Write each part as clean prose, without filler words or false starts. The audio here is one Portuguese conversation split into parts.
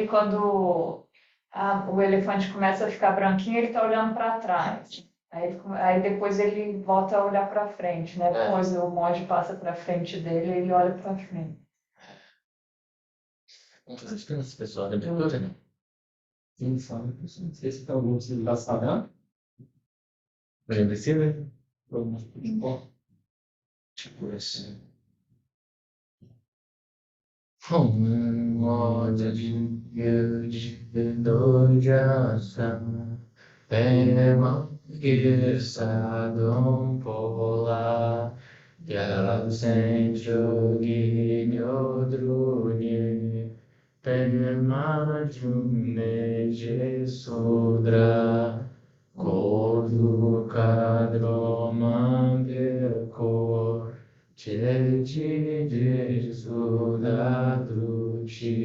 E quando o elefante começa a ficar branquinho, ele está olhando para trás. Aí depois ele volta a olhar para frente, né? Depois o monge passa para frente dele e ele olha para frente. Vamos fazer diferença, pessoal. Da abertura, né? Sim, sabe? Não sei se tem algum que você está sabendo. Já desceu, né? Vamos futebol. Tipo esse. Onde de dojação, tema que sadom pola, yasen joginho druni, tema june jesudra, kodu kadroman dekor. Chedi sudadruci,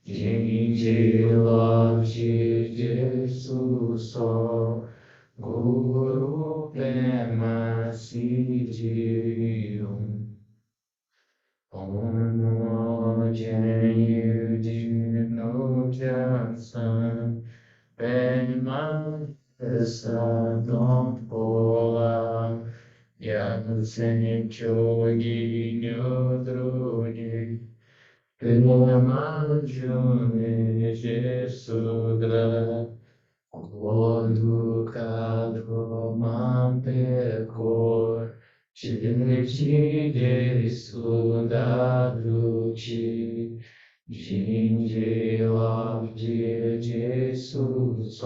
Jinji lovji Jesus, Guru Pema Siddhiyum. Om Jayu Jino Jansan, Pema Sadom Pola, Yasen Chogi Nyodruni, Pema June Jesudra, Kodu Kadro Mampekor, Chidi Sudadruci, Jinji Lavji Jesus,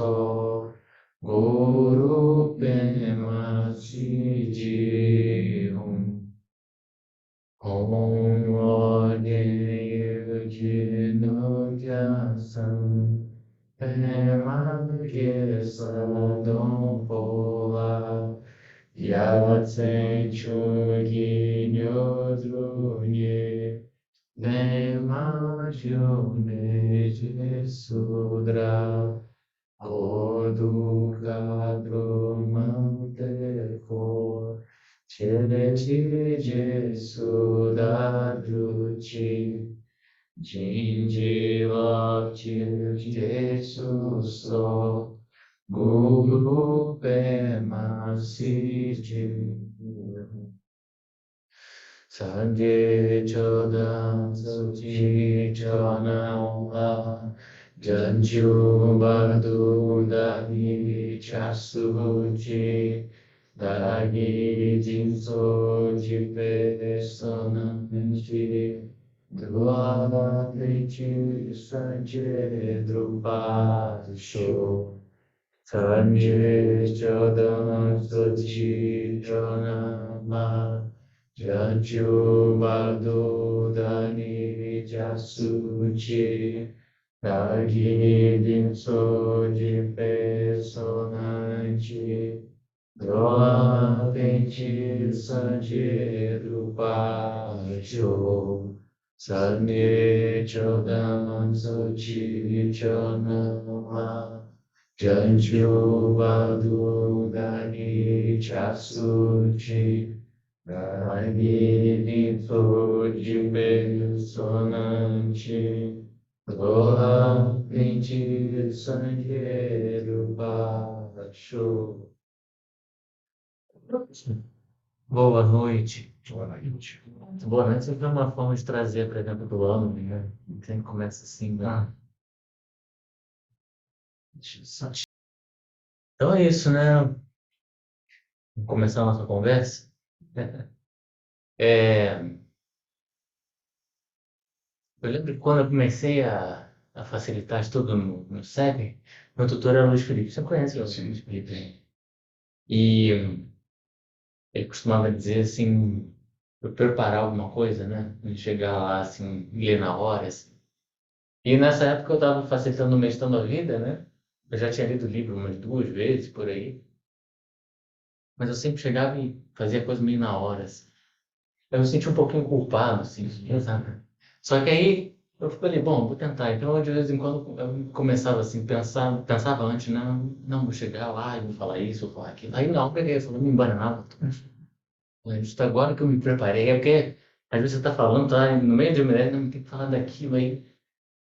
Guru Pema Siddhiyum. Om Vadeyu Jino Jasan, Pema Kesadom Pola, Yatsen Chogi Nyodrunye, Pema June Jesudra, Kodu Kadro Mantekor, Chedi Sudadruci, Jinji Lavji Jesus, Guru Pema Siddhiyum. Sanje Chodan Suji Chonala, Janju Bardu Dani Chasuji, Dagi Jinso Jipe Sonanji, Dua Prichi Sanje Drupasho, Sanje Chodan Suji Chonala, Janju Bardu Dani Chasuji, Dagi Jinso Jipe Sonanji, Doa Penti Sanje Rupasho, Sanye Chodan Sochi Chonama, Janju Vadu Dani Chasuchi, Dagi Jinso Jipe Sonanji, Doa Penti Sanje Rupasho. Boa noite. Boa noite. Boa noite sempre é uma forma de trazer para dentro do ano, né? Sempre começa assim, né? Então é isso, né? Vamos começar a nossa conversa. Eu lembro que quando eu comecei a facilitar estudo no SEB, meu tutor era o Luiz Felipe. Você conhece o Luiz Felipe, né? E ele costumava dizer assim, eu preparar alguma coisa, né? E chegar lá, assim, ler na hora, assim. E nessa época eu estava facilitando o Meditando a Vida, né? Eu já tinha lido o livro umas 2 vezes, por aí. Mas eu sempre chegava e fazia coisa meio na hora, assim. Eu me sentia um pouquinho culpado, assim, sabe? Só que aí eu falei, bom, vou tentar. Então, eu, de vez em quando, eu começava assim, pensava antes, não, vou chegar lá e vou falar isso, vou falar aquilo. Aí não, peguei, eu me embananava. Justo agora que eu me preparei, é porque às vezes você tá falando, tá no meio de mulher, não tem que falar daquilo aí.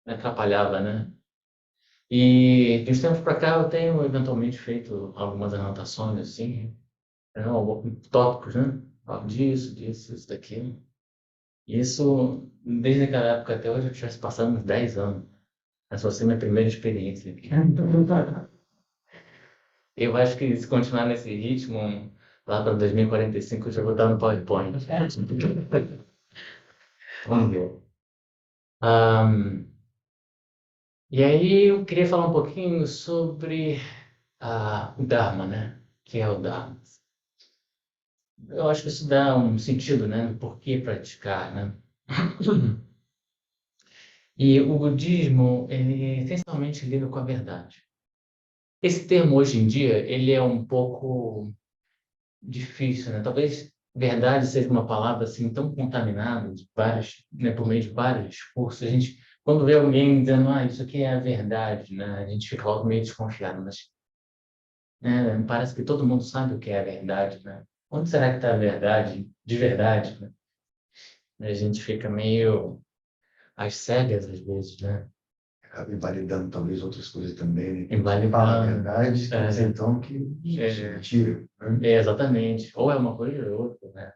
me atrapalhava, né? E de uns tempos para cá eu tenho eventualmente feito algumas anotações assim, tópicos, né? Falo disso, disso, isso, daquilo. Isso, desde aquela época até hoje, eu tivesse passado uns 10 anos. Essa vai ser minha primeira experiência aqui. Eu acho que se continuar nesse ritmo, lá para 2045 eu já vou estar no PowerPoint. Vamos ver. Ahm, e aí eu queria falar um pouquinho sobre o Dharma, né? Que é o Dharma. Eu acho que isso dá um sentido, né? Do porquê praticar, né? E o budismo, ele essencialmente lida com a verdade. Esse termo hoje em dia, ele é um pouco difícil, né? Talvez verdade seja uma palavra assim tão contaminada de vários, né, por meio de vários discursos. A gente, quando vê alguém dizendo, isso aqui é a verdade, né? A gente fica logo meio desconfiado, mas né, parece que todo mundo sabe o que é a verdade, né? Onde será que está a verdade, de verdade, né? A gente fica meio às cegas às vezes, né? Acaba invalidando talvez outras coisas também, né? Invalidando. Fala a verdade, quer dizer então que É, mentira. Né? exatamente. Ou é uma coisa ou é outra, né?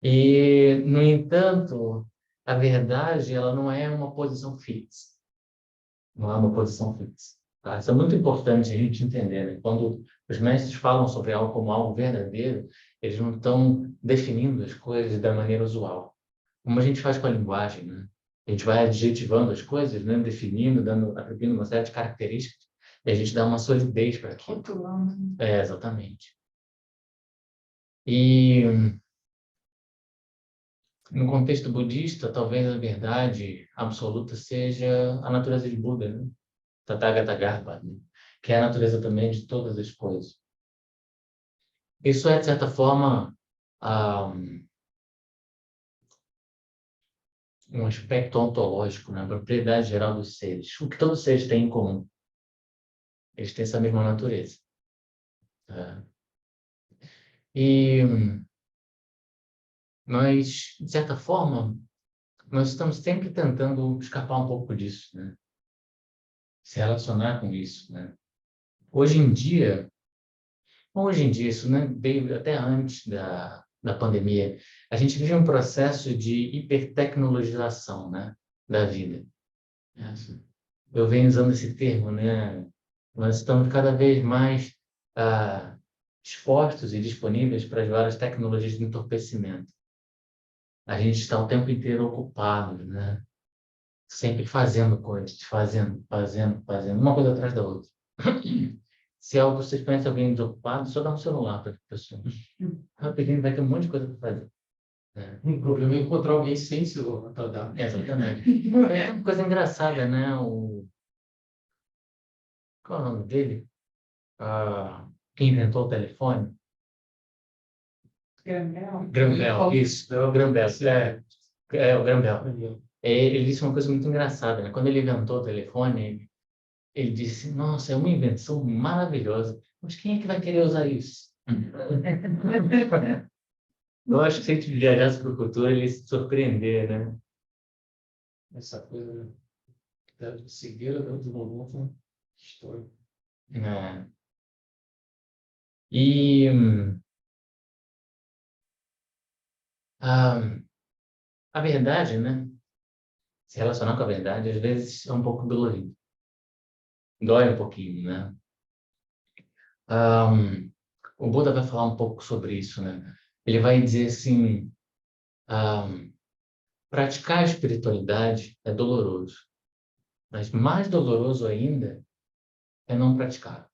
E, no entanto, a verdade, ela não é uma posição fixa. Não é uma posição fixa. Tá? Isso é muito importante a gente entender, né? Quando os mestres falam sobre algo como algo verdadeiro, eles não estão definindo as coisas da maneira usual. Como a gente faz com a linguagem, né? A gente vai adjetivando as coisas, né? Definindo, atribuindo uma série de características, e a gente dá uma solidez para aquilo. Rotulando. Exatamente. E no contexto budista, talvez a verdade absoluta seja a natureza de Buda, né? Tathagata Garbha, né? Que é a natureza também de todas as coisas. Isso é, de certa forma, ah, um aspecto ontológico, né? A propriedade geral dos seres. O que todos os seres têm em comum? Eles têm essa mesma natureza. Tá? E nós, de certa forma, nós estamos sempre tentando escapar um pouco disso, né? Se relacionar com isso, né? Hoje em dia, isso, né, veio até antes da pandemia. A gente vive um processo de hipertecnologização, né, da vida. Eu venho usando esse termo, né? Nós estamos cada vez mais expostos e disponíveis para as várias tecnologias de entorpecimento. A gente está o tempo inteiro ocupado, né? Sempre fazendo coisas, fazendo, uma coisa atrás da outra. Se algo vocês conhecem alguém desocupado, só dá um celular para a pessoa. Rapidinho vai ter um monte de coisa para fazer. O problema é encontrar alguém sem celular para dar. Exatamente. É uma coisa engraçada, né? Qual é o nome dele? Quem inventou o telefone? Graham isso. É o Graham Bell. É o Graham Bell. Ele disse uma coisa muito engraçada, né? Quando ele inventou o telefone, ele disse, nossa, é uma invenção maravilhosa. Mas quem é que vai querer usar isso? Eu acho que se a gente viajasse para o futuro, ele ia se surpreender, né? Essa coisa da cegueira do desenvolvimento histórico. É. E a verdade, né? Se relacionar com a verdade, às vezes é um pouco dolorido. Dói um pouquinho, né? O Buda vai falar um pouco sobre isso, né? Ele vai dizer assim, praticar a espiritualidade é doloroso, mas mais doloroso ainda é não praticar.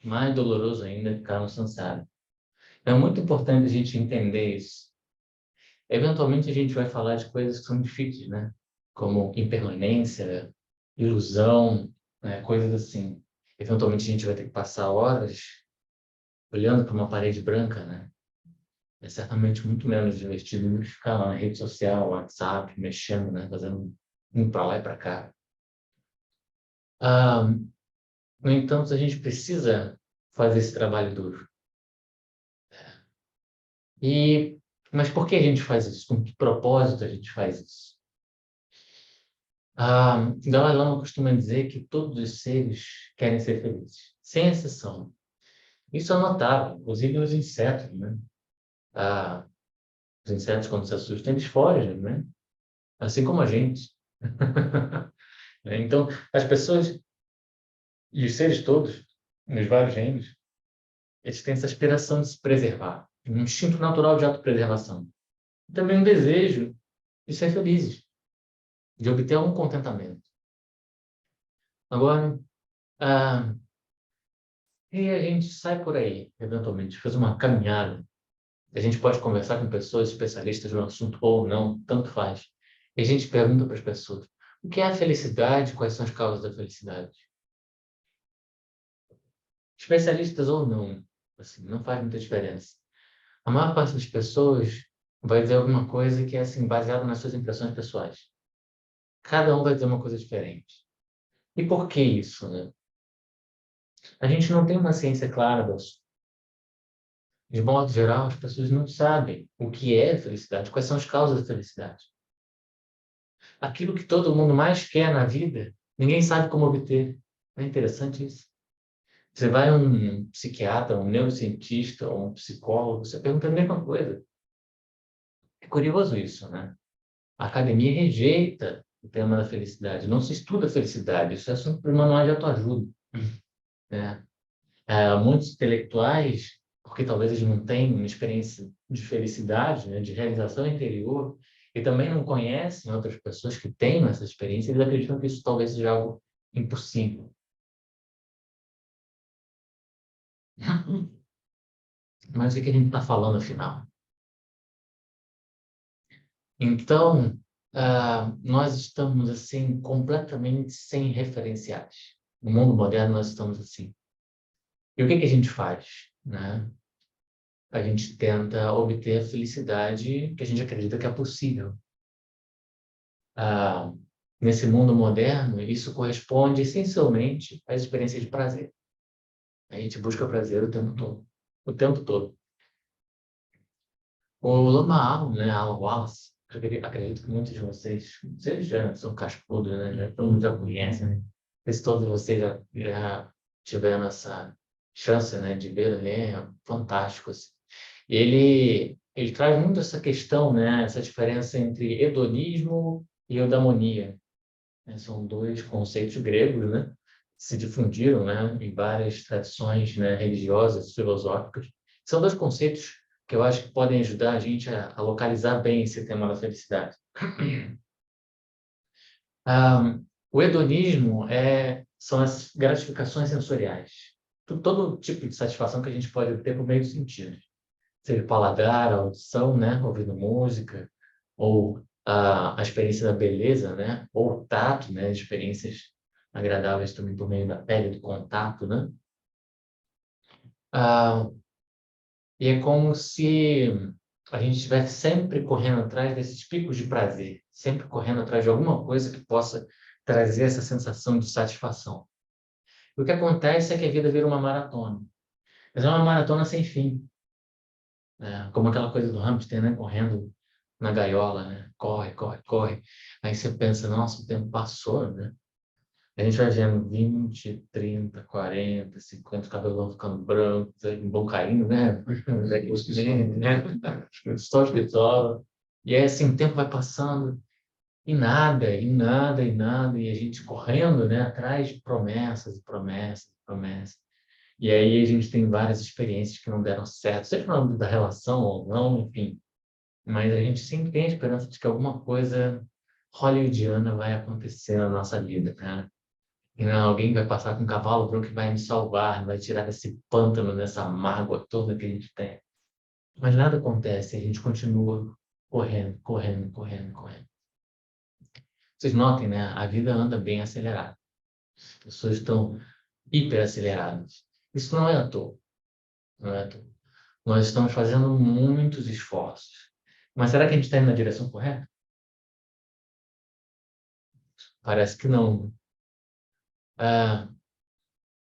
Mais doloroso ainda é ficar no samsara. Então, é muito importante a gente entender isso. Eventualmente a gente vai falar de coisas que são difíceis, né? Como impermanência, ilusão, né? Coisas assim. Eventualmente a gente vai ter que passar horas olhando para uma parede branca, né? É certamente muito menos divertido do que ficar lá na rede social, WhatsApp, mexendo, né? Fazendo um para lá e para cá. Ah, no entanto, a gente precisa fazer esse trabalho duro. Mas por que a gente faz isso? Com que propósito a gente faz isso? Dalai Lama costuma dizer que todos os seres querem ser felizes, sem exceção. Isso é notável, inclusive nos insetos, né? Ah, os insetos, quando se assustam, eles fogem, né? Assim como a gente. Então, as pessoas e os seres todos, nos vários reinos, eles têm essa aspiração de se preservar, um instinto natural de autopreservação. E também um desejo de ser felizes, de obter algum contentamento. Agora, ah, e a gente sai por aí, eventualmente, faz uma caminhada. A gente pode conversar com pessoas especialistas no assunto ou não, tanto faz. E a gente pergunta para as pessoas, o que é a felicidade? Quais são as causas da felicidade? Especialistas ou não, assim, não faz muita diferença. A maior parte das pessoas vai dizer alguma coisa que é assim, baseada nas suas impressões pessoais. Cada um vai dizer uma coisa diferente. E por que isso, né? A gente não tem uma ciência clara do assunto. De modo geral, as pessoas não sabem o que é felicidade, quais são as causas da felicidade. Aquilo que todo mundo mais quer na vida, ninguém sabe como obter. É interessante isso. Você vai a um psiquiatra, um neurocientista, ou um psicólogo, você pergunta a mesma coisa. É curioso isso, né? A academia rejeita o tema da felicidade. Não se estuda a felicidade. Isso é assunto para manual de autoajuda, né? Muitos intelectuais, porque talvez eles não tenham uma experiência de felicidade, né, de realização interior, e também não conhecem outras pessoas que tenham essa experiência, eles acreditam que isso talvez seja algo impossível. Mas o que a gente está falando afinal? Então, nós estamos assim completamente sem referenciais. No mundo moderno nós estamos assim. E o que a gente faz, né? A gente tenta obter a felicidade que a gente acredita que é possível. Ah, Nesse mundo moderno, isso corresponde essencialmente às experiências de prazer. A gente busca prazer o tempo todo. O tempo todo. O Lama Alam, né, Alan Wallace, eu acredito que muitos de vocês já são cascudos, né? Todo mundo já conhece, né? Se todos vocês já tiveram essa chance, né, de ver, ele é fantástico, assim. E ele traz muito essa questão, né, essa diferença entre hedonismo e eudaimonia, né? São dois conceitos gregos, né? Se difundiram, né, em várias tradições, né, religiosas, filosóficas. São dois conceitos que eu acho que podem ajudar a gente a localizar bem esse tema da felicidade. O hedonismo são as gratificações sensoriais. Todo tipo de satisfação que a gente pode obter por meio dos sentidos. Seja paladar, audição, né, ouvindo música, ou a experiência da beleza, né, ou o tato, né, experiências agradáveis também por meio da pele, do contato, né. Ah, e é como se a gente estivesse sempre correndo atrás desses picos de prazer, sempre correndo atrás de alguma coisa que possa trazer essa sensação de satisfação. E o que acontece é que a vida vira uma maratona, mas é uma maratona sem fim, né? Como aquela coisa do hamster, né? Correndo na gaiola, né? Corre, corre, corre. Aí você pensa, nossa, o tempo passou, né? A gente vai vendo 20, 30, 40, 50, o cabelo vão ficando branco, vão caindo, né? Só escritório. E aí, assim, o tempo vai passando e nada, e nada, e nada, e a gente correndo, né? Atrás de promessas, e promessas, e promessas. E aí a gente tem várias experiências que não deram certo, seja no âmbito da relação ou não, enfim. Mas a gente sempre tem a esperança de que alguma coisa hollywoodiana vai acontecer na nossa vida, né? E não, alguém vai passar com um cavalo branco que vai me salvar, vai tirar desse pântano, dessa mágoa toda que a gente tem. Mas nada acontece, a gente continua correndo, correndo, correndo, correndo. Vocês notem, né? A vida anda bem acelerada. As pessoas estão hiperaceleradas. Isso não é à toa. Não é à toa. Nós estamos fazendo muitos esforços. Mas será que a gente está indo na direção correta? Parece que não. Ah,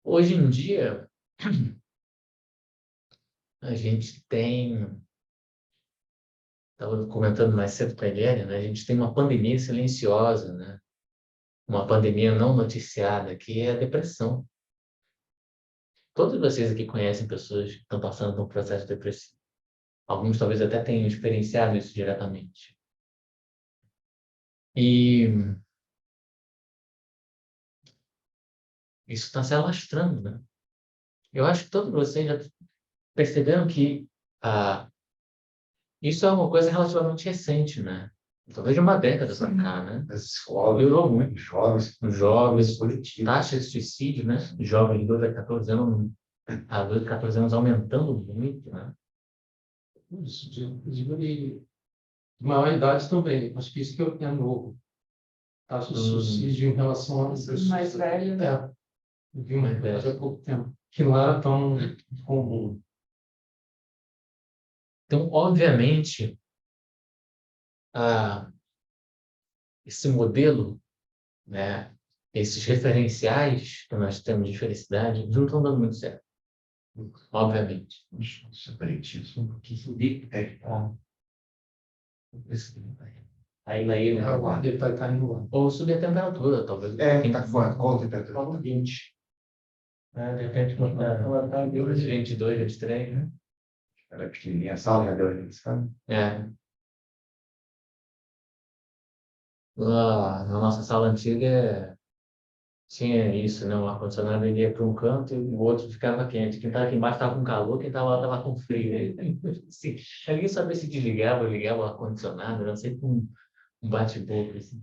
Hoje em dia, a gente tem, estava comentando mais cedo com a Eliane, né? A gente tem uma pandemia silenciosa, né? uma pandemia não noticiada, que é a depressão. Todos vocês aqui conhecem pessoas que estão passando por um processo depressivo. Alguns talvez até tenham experienciado isso diretamente. E isso está se alastrando, né? Eu acho que todos vocês já perceberam que isso é uma coisa relativamente recente, né? Talvez de uma década para cá, né? As escolas, Piorou muito. jovens, Os jovens, coletivo. taxa de suicídio, né? Jovens de 12 a 14 anos, a 12 a 14 anos aumentando muito, né? Isso, de maior idade também. Acho que isso que é novo. Taxa de suicídio em relação a pessoas Mais velho. Eu vi uma Mais velho. coisa há pouco tempo, que não era tão comum. Então, obviamente, esse modelo, né? Esses referenciais que nós temos de felicidade não estão dando muito certo, obviamente. Isso é pretíssimo. Aí, né? A guarda ele vai estar indo lá. Ou subir a temperatura, talvez. Tá com qual temperatura? 20. De repente, ela tá 22, 23, né? Era pequenininha, a sala já deu sabe? Lá na nossa sala antiga tinha isso, né? O ar-condicionado ele ia para um canto e o outro ficava quente. Quem estava aqui embaixo estava com calor, quem estava lá estava com frio. Assim, ninguém sabia se desligava ou ligava o ar-condicionado, era sempre um bate-boca, assim.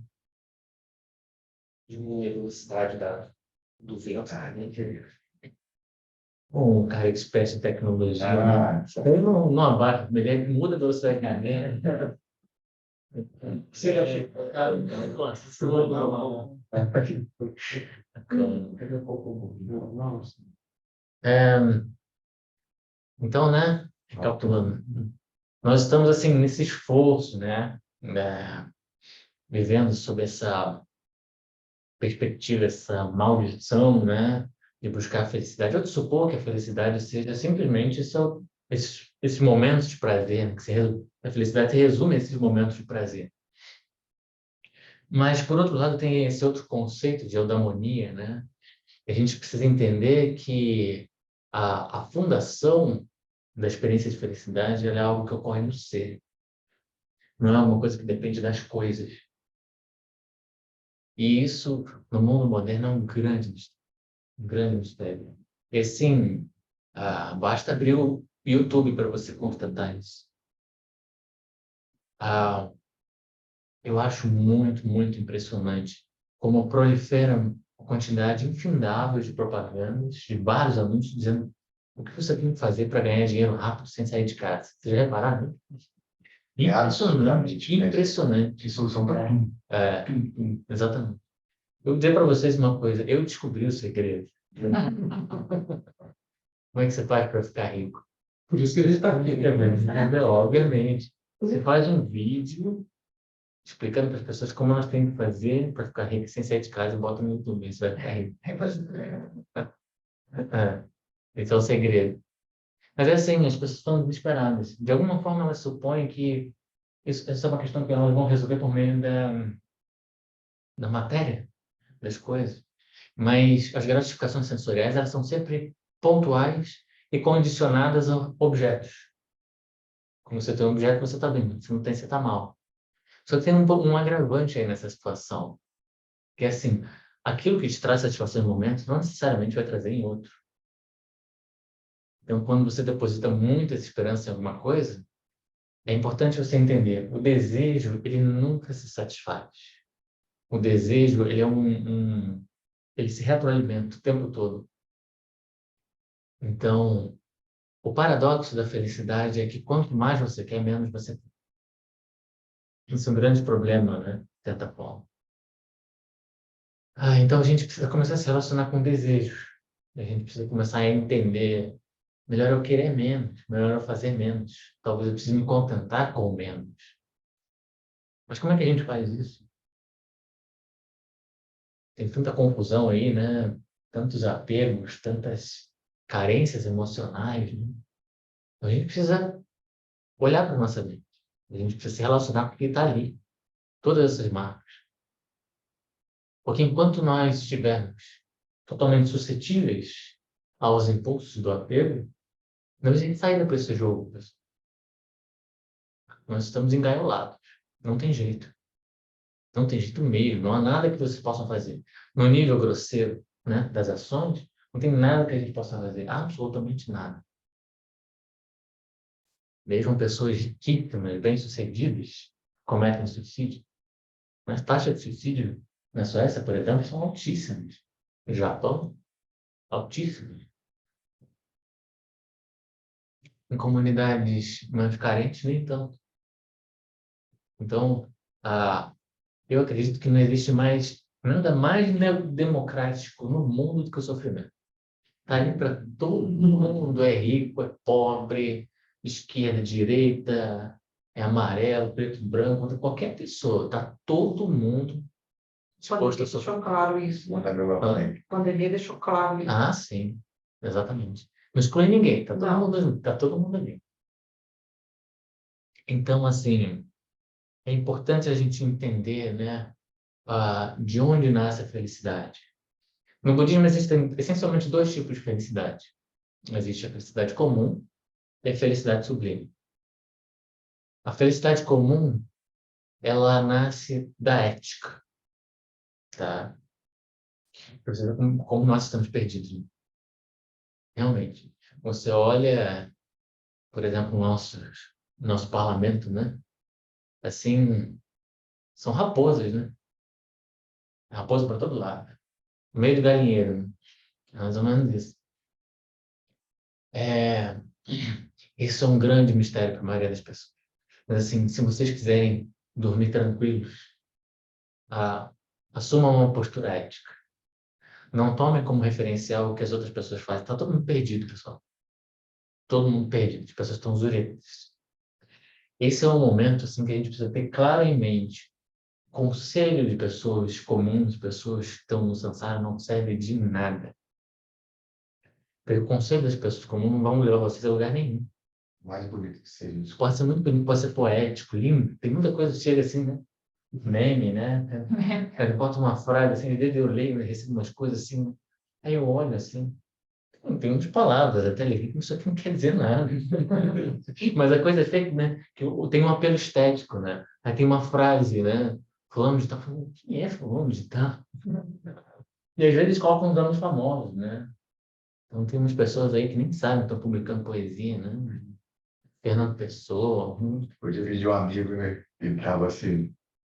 Diminuir a velocidade do vento, né? Um cara expert em tecnologia, né? Ele não abaixa, ele muda a velocidade da caneta. Você já então, né? Recapitulando. Nós estamos assim nesse esforço, né? Vivendo sob essa perspectiva, essa maldição, né? De buscar a felicidade. Eu te supor que a felicidade seja simplesmente esses momentos de prazer, né? A felicidade se resume a esses momentos de prazer. Mas, por outro lado, tem esse outro conceito de eudaimonia, né? A gente precisa entender que a fundação da experiência de felicidade ela é algo que ocorre no ser. Não é uma coisa que depende das coisas. E isso, no mundo moderno, é um grande mistério. E assim, basta abrir o YouTube para você constatar isso. Eu acho muito, muito impressionante como prolifera uma quantidade infindável de propagandas, de vários anúncios dizendo o que você tem que fazer para ganhar dinheiro rápido sem sair de casa. Vocês já repararam? Impressionante, impressionante. Que solução para tudo. Exatamente. Eu vou dizer para vocês uma coisa, eu descobri o segredo. Como é que você faz para ficar rico? Por isso que ele está aqui, né? Obviamente. Você faz um vídeo explicando para as pessoas como elas têm que fazer para ficar rico sem sair de casa e bota no YouTube. Isso vai ficar rico. Esse é o segredo. Mas é assim, as pessoas estão desesperadas. De alguma forma, elas supõem que essa é uma questão que elas vão resolver por meio da matéria, das coisas. Mas as gratificações sensoriais, elas são sempre pontuais e condicionadas a objetos. Como você tem um objeto, você está bem. Se não tem, você está mal. Só que tem um agravante aí nessa situação. Que é assim, aquilo que te traz satisfação em momentos não necessariamente vai trazer em outro. Então, quando você deposita muita esperança em alguma coisa, é importante você entender, o desejo, ele nunca se satisfaz. O desejo, ele é ele se retroalimenta o tempo todo. Então, o paradoxo da felicidade é que quanto mais você quer, menos você tem. Isso é um grande problema, né? De certa forma. Então a gente precisa começar a se relacionar com desejo. A gente precisa começar a entender. Melhor eu querer menos, melhor eu fazer menos. Talvez eu precise me contentar com menos. Mas como é que a gente faz isso? Tem tanta confusão aí, né? Tantos apegos, tantas carências emocionais, né? A gente precisa olhar para a nossa vida. A gente precisa se relacionar com o que está ali. Todas essas marcas. Porque enquanto nós estivermos totalmente suscetíveis aos impulsos do apego, não existe saída para esse jogo, pessoal. Nós estamos engaiolados. Não tem jeito. Não tem jeito mesmo. Não há nada que vocês possam fazer. No nível grosseiro, né, das ações, não tem nada que a gente possa fazer. Absolutamente nada. Mesmo pessoas riquíssimas, bem-sucedidas, cometem suicídio. Mas taxas de suicídio na Suécia, por exemplo, são altíssimas. No Japão, altíssimas. Em comunidades mais carentes, nem tanto. Então, eu acredito que não existe mais nada mais democrático no mundo do que o sofrimento. Está ali para todo mundo, é rico, é pobre, esquerda, direita, é amarelo, preto, branco, qualquer pessoa, está todo mundo disposto a sofrer. Deixou claro isso. A pandemia deixou claro isso. Ah, sim, exatamente. Não exclui ninguém, tá todo mundo ali. Então, assim, é importante a gente entender, né, de onde nasce a felicidade. No budismo existem essencialmente dois tipos de felicidade. Existe a felicidade comum e a felicidade sublime. A felicidade comum, ela nasce da ética, tá? Pra você ver como nós estamos perdidos, né? Realmente. Você olha, por exemplo, nosso parlamento, né? Assim, são raposas, né? Raposa para todo lado. No meio do galinheiro, né? É mais ou menos isso. Isso é um grande mistério para a maioria das pessoas. Mas, assim, se vocês quiserem dormir tranquilos, assumam uma postura ética. Não tomem como referencial o que as outras pessoas fazem. Está todo mundo perdido, pessoal. Todo mundo perdido. As pessoas estão zuretas. Esse é um momento assim, que a gente precisa ter claro em mente. Conselho de pessoas comuns, pessoas que estão no samsara, não serve de nada. Porque o conselho das pessoas comuns não vão levar vocês a lugar nenhum. Mais bonito que seja. Isso pode ser muito bonito, pode ser poético, lindo. Tem muita coisa que chega assim, né? Meme, né? Cara, bota uma frase assim, às vezes eu leio, eu recebo umas coisas assim, aí eu olho assim, tem umas palavras até ali, isso aqui não quer dizer nada. Mas a coisa é feita, né? Que tem um apelo estético, né? Aí tem uma frase, né? Fulano de tal, quem é fulano de tal? E às vezes colocam uns nomes famosos, né? Então tem umas pessoas aí que nem sabem, estão publicando poesia, né? Fernando Pessoa. Hoje eu vi um amigo, né? Ele estava assim,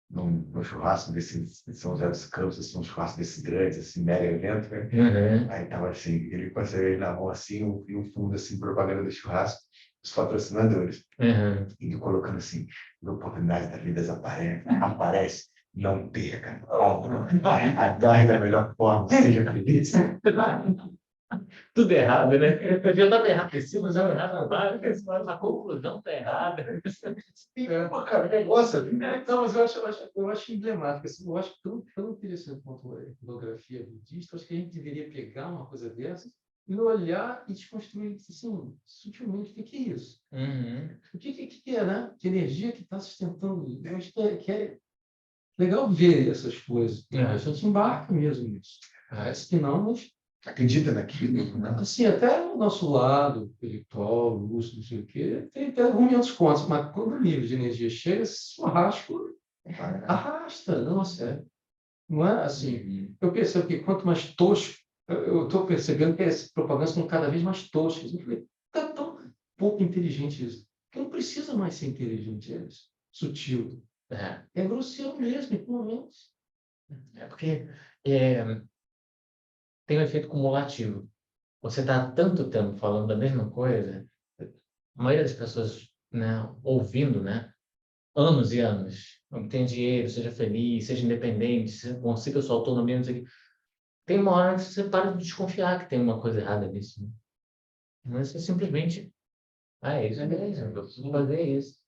num churrasco desse, em São José dos Campos, assim, um churrasco desses grandes, assim, mega evento, né? Uhum. Aí tava assim, ele com a cerveja na mão, assim, e um fundo, assim, propaganda do churrasco, os patrocinadores. Uhum. E ele colocando assim, a oportunidade da vida aparece, não perca. Agarre da melhor forma, seja feliz. Tudo errado, né? Eu já estava errado em cima, já errado embaixo, a conclusão está errada. Pô, cara, negócio. Não, mas eu acho emblemático. Assim, eu acho tão interessante quanto a etnografia budista. Eu acho que a gente deveria pegar uma coisa dessa e olhar e desconstruir assim, sutilmente o que é isso. Uhum. O que é, né? Que energia que está sustentando isso? Eu acho que é legal ver essas coisas. A gente embarca mesmo nisso. Parece que não, mas Acredita naquilo, né? assim, até o nosso lado intelectual, lúcido, não sei o quê, tem argumentos contra, mas quando o nível de energia chega, esse churrasco arrasta, não, sério. Não é assim. Eu percebo que quanto mais tosco, eu estou percebendo que as propagandas estão cada vez mais toscas. Eu falei, está tão pouco inteligente isso. Que não precisa mais ser inteligente, é isso. Sutil. É grosseiro mesmo, em momentos. Porque tem um efeito cumulativo. Você está há tanto tempo falando da mesma coisa, a maioria das pessoas, né, ouvindo, né, anos e anos, não tem dinheiro, seja feliz, seja independente, consiga sua autonomia, não sei o quê. Tem uma hora que você para de desconfiar que tem uma coisa errada nisso. Né? Mas você simplesmente, é isso mesmo, eu preciso fazer isso.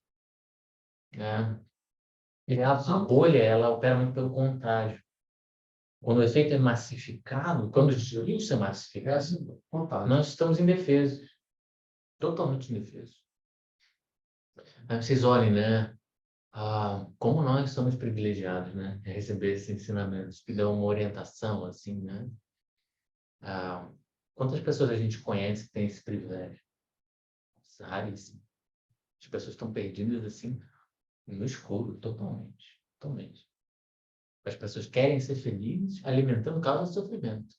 E a bolha, ela opera muito pelo contágio. Quando o efeito é massificado, quando os riscos é massificado, nós estamos indefesos. Totalmente indefesos. Aí vocês olhem, né? como nós somos privilegiados, né? Em receber esses ensinamentos que dão uma orientação, assim, né? Quantas pessoas a gente conhece que tem esse privilégio? É raríssimo. As pessoas estão perdidas, assim, no escuro, totalmente. Totalmente. As pessoas querem ser felizes, alimentando causa de sofrimento.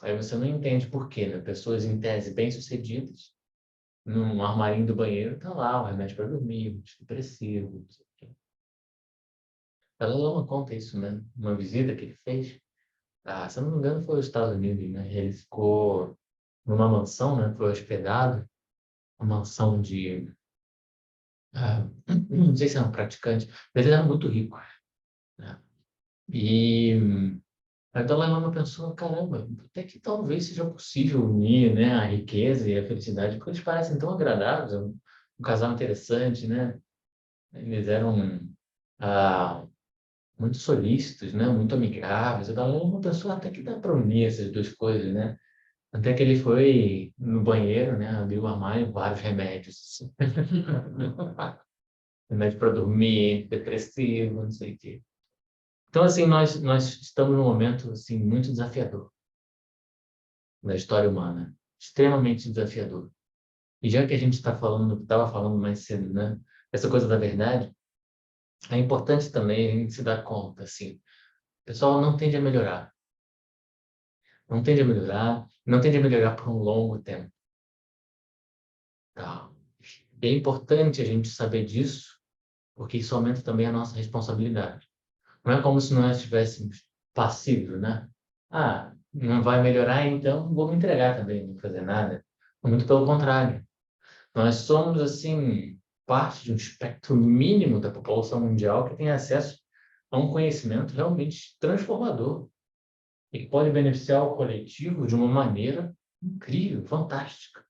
Aí você não entende por quê, né? Pessoas, em tese, bem-sucedidas, no armarinho do banheiro, tá lá o remédio para dormir, o antidepressivo, não sei o quê. Ela não conta isso, né? Uma visita que ele fez, se eu não me engano, foi os Estados Unidos, né? Ele ficou numa mansão, né? Foi hospedado, uma mansão de... não sei se era um praticante, mas ele era muito rico, né? E a Dalai Lama pensou, caramba, até que talvez seja possível unir, né, a riqueza e a felicidade, porque eles parecem tão agradáveis, um casal interessante, né? Eles eram ah, muito solícitos, né? Muito amigáveis. A Dalai Lama pensou até que dá para unir essas duas coisas, né? Até que ele foi no banheiro, né? Abriu o armário, vários remédios. Remédio para dormir, depressivo, não sei o quê. Então, assim, nós estamos num momento, assim, muito desafiador da história humana. Extremamente desafiador. E já que a gente estava falando mais cedo, né? Essa coisa da verdade, é importante também a gente se dar conta, assim, o pessoal não tende a melhorar. Não tende a melhorar, não tende a melhorar por um longo tempo. Tá? E é importante a gente saber disso, porque isso aumenta também a nossa responsabilidade. Não é como se nós estivéssemos passivos, né? Não vai melhorar, então vou me entregar também, não fazer nada. Muito pelo contrário. Nós somos, assim, parte de um espectro mínimo da população mundial que tem acesso a um conhecimento realmente transformador e que pode beneficiar o coletivo de uma maneira incrível, fantástica.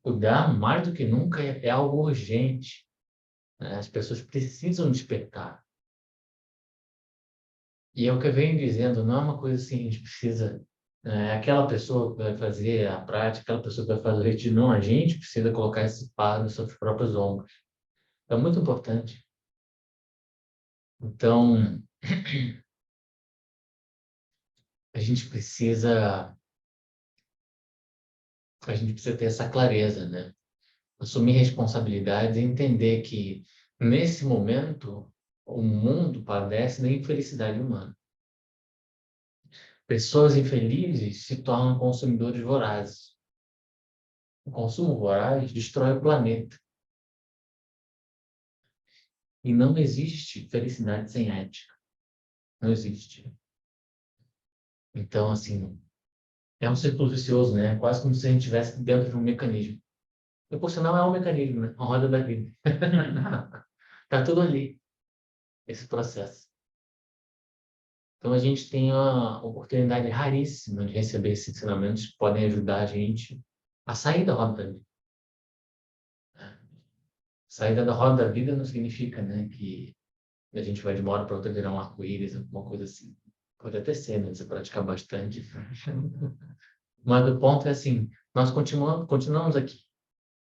Cuidar mais do que nunca é algo urgente, né? As pessoas precisam despertar. E é o que eu venho dizendo, não é uma coisa assim, a gente precisa, aquela pessoa que vai fazer a prática, aquela pessoa que vai fazer o retiro, não, a gente precisa colocar esse fardo sobre os próprios ombros. É muito importante. Então, a gente precisa, a gente precisa ter essa clareza, né? Assumir responsabilidades e entender que, nesse momento, o mundo padece da infelicidade humana. Pessoas infelizes se tornam consumidores vorazes. O consumo voraz destrói o planeta. E não existe felicidade sem ética. Não existe. Então, assim, é um círculo vicioso, né? Quase como se a gente estivesse dentro de um mecanismo. E, por sinal, é um mecanismo, né? A roda da vida. Está tudo ali, esse processo. Então, a gente tem uma oportunidade raríssima de receber esses ensinamentos que podem ajudar a gente a sair da roda da vida. Saída da roda da vida não significa, né, que a gente vai de uma hora para outra virar um arco-íris, alguma coisa assim. Pode até ser, né? Você praticar bastante. Mas o ponto é assim, nós continuamos aqui,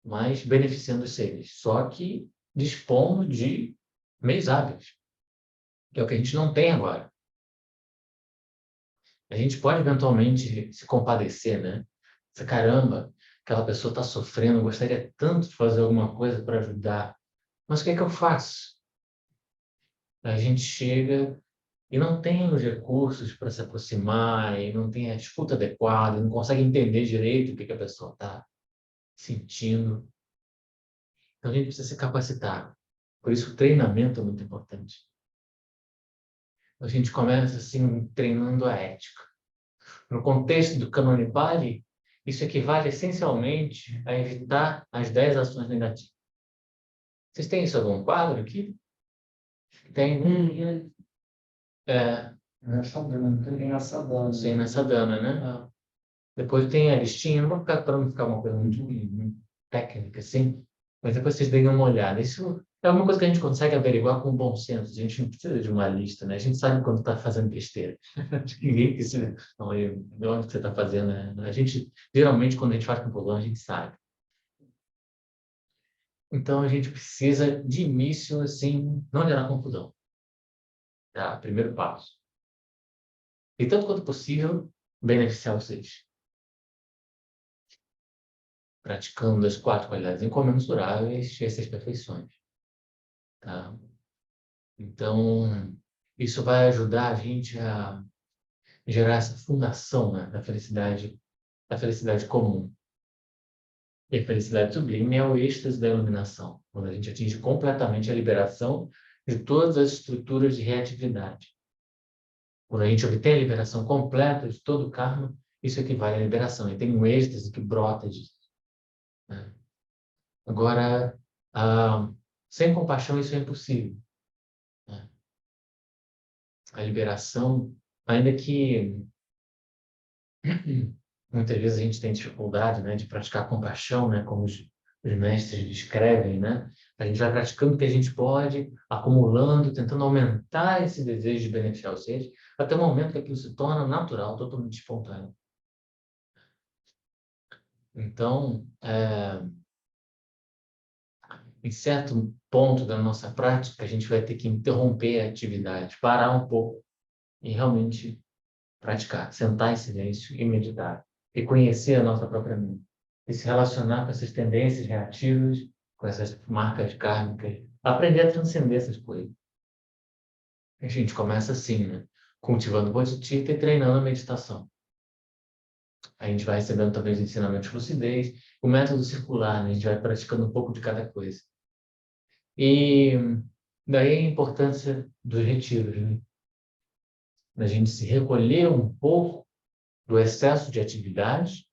mas beneficiando os seres, só que dispondo de meios hábeis, que é o que a gente não tem agora. A gente pode eventualmente se compadecer, né? Caramba, aquela pessoa está sofrendo, eu gostaria tanto de fazer alguma coisa para ajudar, mas o que é que eu faço? A gente chega e não tem os recursos para se aproximar, e não tem a escuta adequada, não consegue entender direito o que a pessoa está sentindo. Então a gente precisa se capacitar. Por isso o treinamento é muito importante. A gente começa assim treinando a ética. No contexto do Kanonipali, isso equivale essencialmente a evitar as 10 ações negativas. Vocês têm isso em algum quadro aqui? Tem. É, Nessa dança. sim, nessa dana, né? Depois tem a listinha, não vou ficar para não ficar uma coisa muito técnica, assim, mas depois vocês deem uma olhada. Isso é uma coisa que a gente consegue averiguar com bom senso. A gente não precisa de uma lista, né? A gente sabe quando está fazendo besteira. Acho que ninguém precisa. Não, de onde você está fazendo, né? A gente, geralmente, quando a gente faz compulsão, a gente sabe. Então, a gente precisa, de início, assim, não gerar confusão. Tá? Primeiro passo. E tanto quanto possível, beneficiar vocês. Praticando as 4 qualidades incomensuráveis e as 6 perfeições. Tá? Então, isso vai ajudar a gente a gerar essa fundação, né, da felicidade comum. E a felicidade sublime é o êxtase da iluminação, quando a gente atinge completamente a liberação de todas as estruturas de reatividade. Quando a gente obtém a liberação completa de todo o karma, isso equivale à liberação. E tem um êxtase que brota disso. Né? Agora, sem compaixão, isso é impossível. Né? A liberação, ainda que muitas vezes a gente tem dificuldade, né, de praticar compaixão, né, como os mestres descrevem, né? A gente vai praticando o que a gente pode, acumulando, tentando aumentar esse desejo de beneficiar os seres, até o momento que aquilo se torna natural, totalmente espontâneo. Então, em certo ponto da nossa prática, a gente vai ter que interromper a atividade, parar um pouco e realmente praticar, sentar em silêncio e meditar, e conhecer a nossa própria mente, e se relacionar com essas tendências reativas, com essas marcas kármicas, aprender a transcender essas coisas. A gente começa assim, né? Cultivando o bodhicitta e treinando a meditação. A gente vai recebendo também os ensinamentos de lucidez, o método circular, né? A gente vai praticando um pouco de cada coisa. E daí a importância dos retiros, né? Da gente se recolher um pouco do excesso de atividade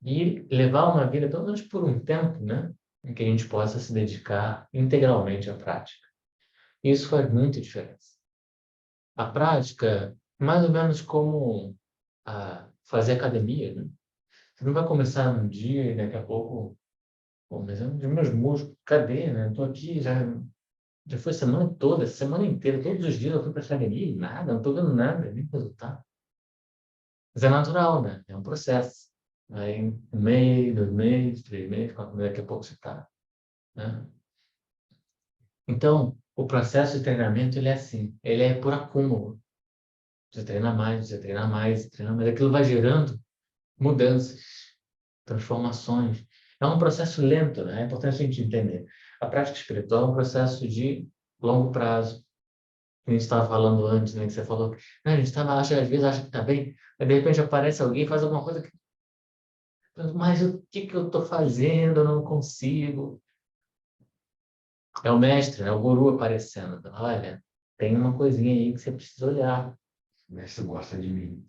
e levar uma vida, pelo menos por um tempo, né? Em que a gente possa se dedicar integralmente à prática. Isso faz muita diferença. A prática, mais ou menos como fazer academia, né? Você não vai começar num dia e daqui a pouco, pô, mas os meus músculos, cadê, né? Estou aqui, já foi a semana toda, a semana inteira, todos os dias eu fui para a academia e nada, não estou vendo nada, nem resultado. Mas é natural, né? É um processo. Aí, 1 mês, 2 meses, 3 meses, 4 meses, daqui a pouco você está. Né? Então, o processo de treinamento, ele é assim, ele é por acúmulo. Você treina mais, você treina mais, você treina mais. Aquilo vai gerando mudanças, transformações. É um processo lento, né? É importante a gente entender. A prática espiritual é um processo de longo prazo. A gente estava falando antes, né? Que você falou, a gente às vezes acha que está bem, aí de repente aparece alguém e faz alguma coisa que... Mas o que eu estou fazendo? Eu não consigo. É o mestre, é o guru aparecendo. Olha, tem uma coisinha aí que você precisa olhar. O mestre gosta de mim.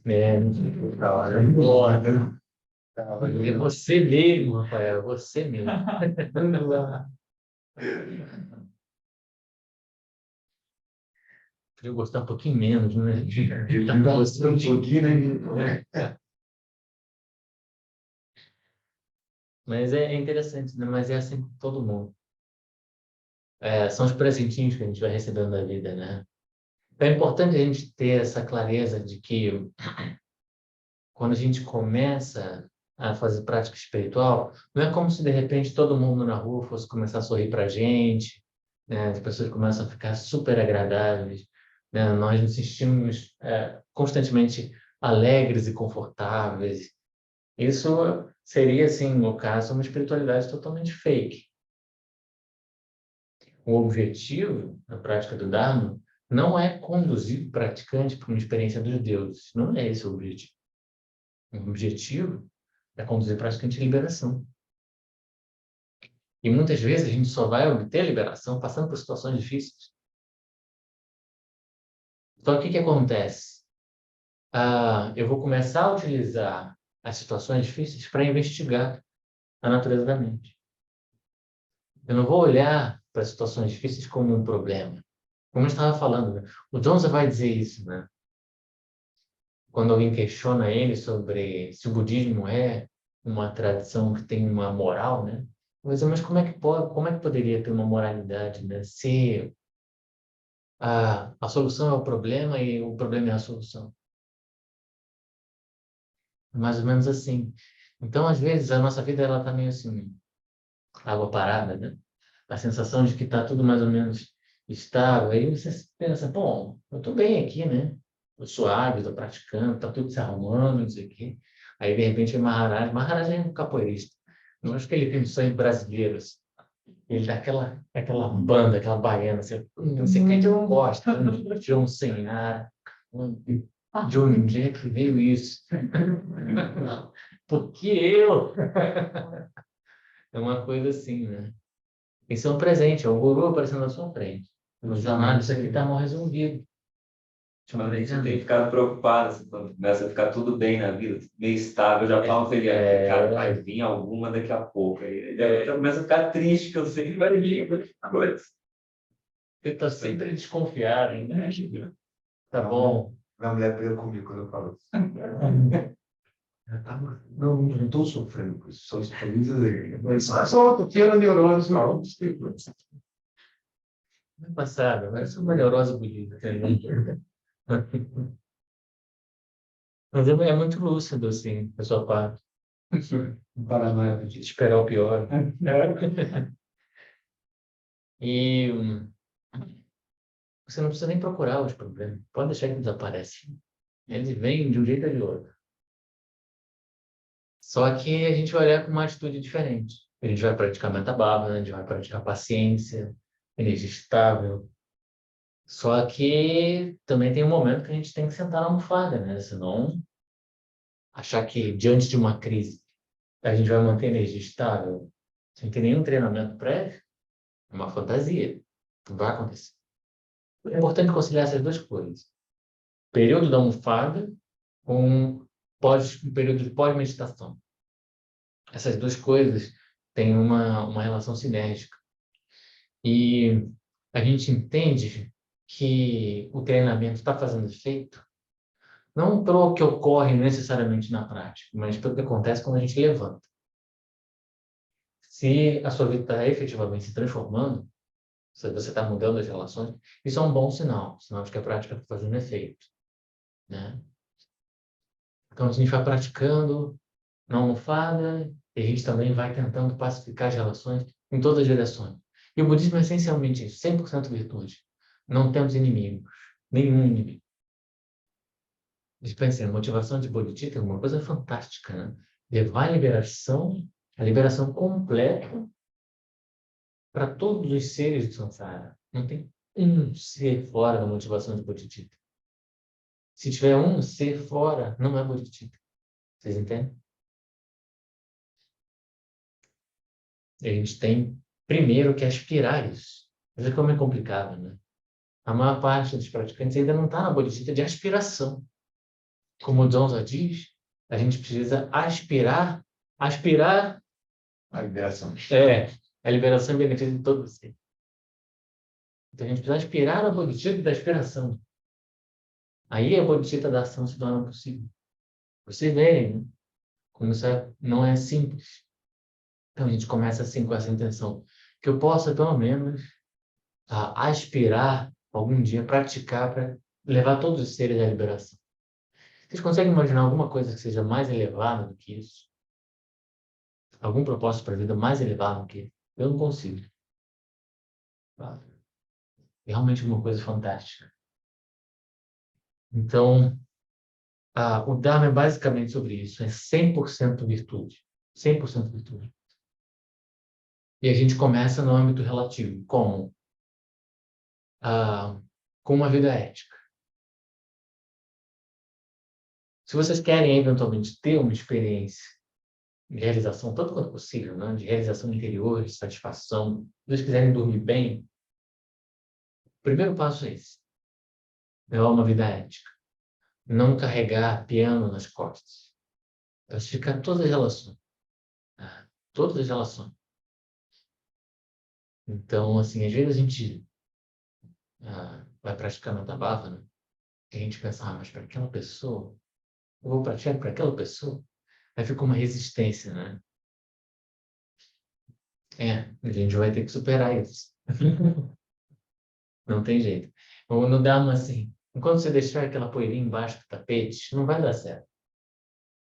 Da hora. Bora. É você mesmo, Rafael, é você mesmo. Queria gostar um pouquinho menos, né? Eu tá gostando um pouquinho, né? Mas é interessante, né? Mas é assim com todo mundo. São os presentinhos que a gente vai recebendo da vida, né? Então é importante a gente ter essa clareza de que quando a gente começa a fazer prática espiritual, não é como se de repente todo mundo na rua fosse começar a sorrir para a gente, né? As pessoas começam a ficar super agradáveis, né? Nós nos sentimos constantemente alegres e confortáveis. Isso seria, assim, no caso, uma espiritualidade totalmente fake. O objetivo da prática do Dharma não é conduzir o praticante para uma experiência dos deuses. Não é esse o objetivo. O objetivo é conduzir o praticante à liberação. E muitas vezes a gente só vai obter a liberação passando por situações difíceis. Então, o que acontece? Eu vou começar a utilizar as situações difíceis para investigar a natureza da mente. Eu não vou olhar para as situações difíceis como um problema. Como eu estava falando, né? O Johnson vai dizer isso, né? Quando alguém questiona ele sobre se o budismo é uma tradição que tem uma moral, né? Mas como é que pode, como é que poderia ter uma moralidade, né? Se a solução é o problema e o problema é a solução. Mais ou menos assim. Então, às vezes, a nossa vida ela está meio assim, água parada, né? A sensação de que está tudo mais ou menos estável. Aí você pensa, bom, eu estou bem aqui, né? Estou suave, estou praticando, está tudo se arrumando, não sei o quê. Aí, de repente, o Maharaj é um capoeirista. Eu acho que ele tem sonhos brasileiros. Ele dá aquela banda, aquela baiana, assim, não sei quem gosta, de um sem ar, de onde é que veio isso? Porque eu? É uma coisa assim, né? Isso é um presente, é o guru aparecendo na sua frente. No jornal, isso aqui está mal resolvido. Ultimamente você tem ficado preocupado, assim, quando começa a ficar tudo bem na vida, meio estável, já falo que ele cara, vai vir alguma daqui a pouco. Aí ele já começa a ficar triste, que eu sei que vai vir coisa. Você está sempre desconfiado, né? Tá bom. Minha mulher briga comigo quando eu falo isso. Não estou sofrendo com isso, só estou Só pequeno neurônio, não. Ano passado, agora sou uma neurose bonita. Mas é muito lúcido, assim, a sua parte. Paranoia. De esperar o pior. E você não precisa nem procurar os problemas. Pode deixar que desaparecem. Eles vêm de um jeito ou de outro. Só que a gente vai olhar com uma atitude diferente. A gente vai praticar meta bhavana, a gente vai praticar paciência, energia estável. Só que também tem um momento que a gente tem que sentar na almofada, né? Senão, achar que diante de uma crise a gente vai manter energia estável sem ter nenhum treinamento prévio, é uma fantasia. Não vai acontecer. É importante conciliar essas duas coisas. Período da almofada com um período de pós-meditação. Essas duas coisas têm uma relação sinérgica. E a gente entende que o treinamento está fazendo efeito, não pelo que ocorre necessariamente na prática, mas pelo que acontece quando a gente levanta. Se a sua vida está efetivamente se transformando, se você está mudando as relações, isso é um bom sinal de que a prática está fazendo efeito, né? Então, a gente vai praticando na almofada e a gente também vai tentando pacificar as relações em todas as direções. E o budismo é essencialmente isso, 100% virtude. Não temos inimigos, nenhum inimigo. Dispensem, a motivação de Bodhicitta é uma coisa fantástica, né? Levar a liberação completa para todos os seres do samsara. Não tem um ser fora da motivação de Bodhicitta. Se tiver um ser fora, não é Bodhicitta. Vocês entendem? E a gente tem, primeiro, que aspirar isso. Mas é como é complicado, né? A maior parte dos praticantes ainda não está na Bodhicitta de aspiração. Como o Dzongza diz, a gente precisa aspirar a liberação. a liberação e benefício de todo ser. Então a gente precisa aspirar a Bodhicitta da aspiração. Aí a Bodhicitta da ação se torna possível. Vocês veem, né? Como isso não é simples. Então a gente começa assim com essa intenção. Que eu possa, pelo menos, aspirar algum dia, praticar para levar todos os seres à liberação. Vocês conseguem imaginar alguma coisa que seja mais elevada do que isso? Algum propósito para a vida mais elevado do que isso? Eu não consigo. É realmente uma coisa fantástica. Então, o Dharma é basicamente sobre isso. É 100% virtude. 100% virtude. E a gente começa no âmbito relativo. Como? Com uma vida ética. Se vocês querem, eventualmente, ter uma experiência de realização, tanto quanto possível, né? De realização interior, de satisfação, se vocês quiserem dormir bem, o primeiro passo é esse. Levar uma vida ética. Não carregar piano nas costas. Pacificar todas as relações. Todas as relações. Então, assim, às vezes a gente vai praticar Metta Bhavana e a gente pensa, mas para aquela pessoa, eu vou praticar para aquela pessoa. Aí fica uma resistência, né? A gente vai ter que superar isso. Não tem jeito. Ou no Dharma, assim, enquanto você deixar aquela poeirinha embaixo do tapete, não vai dar certo.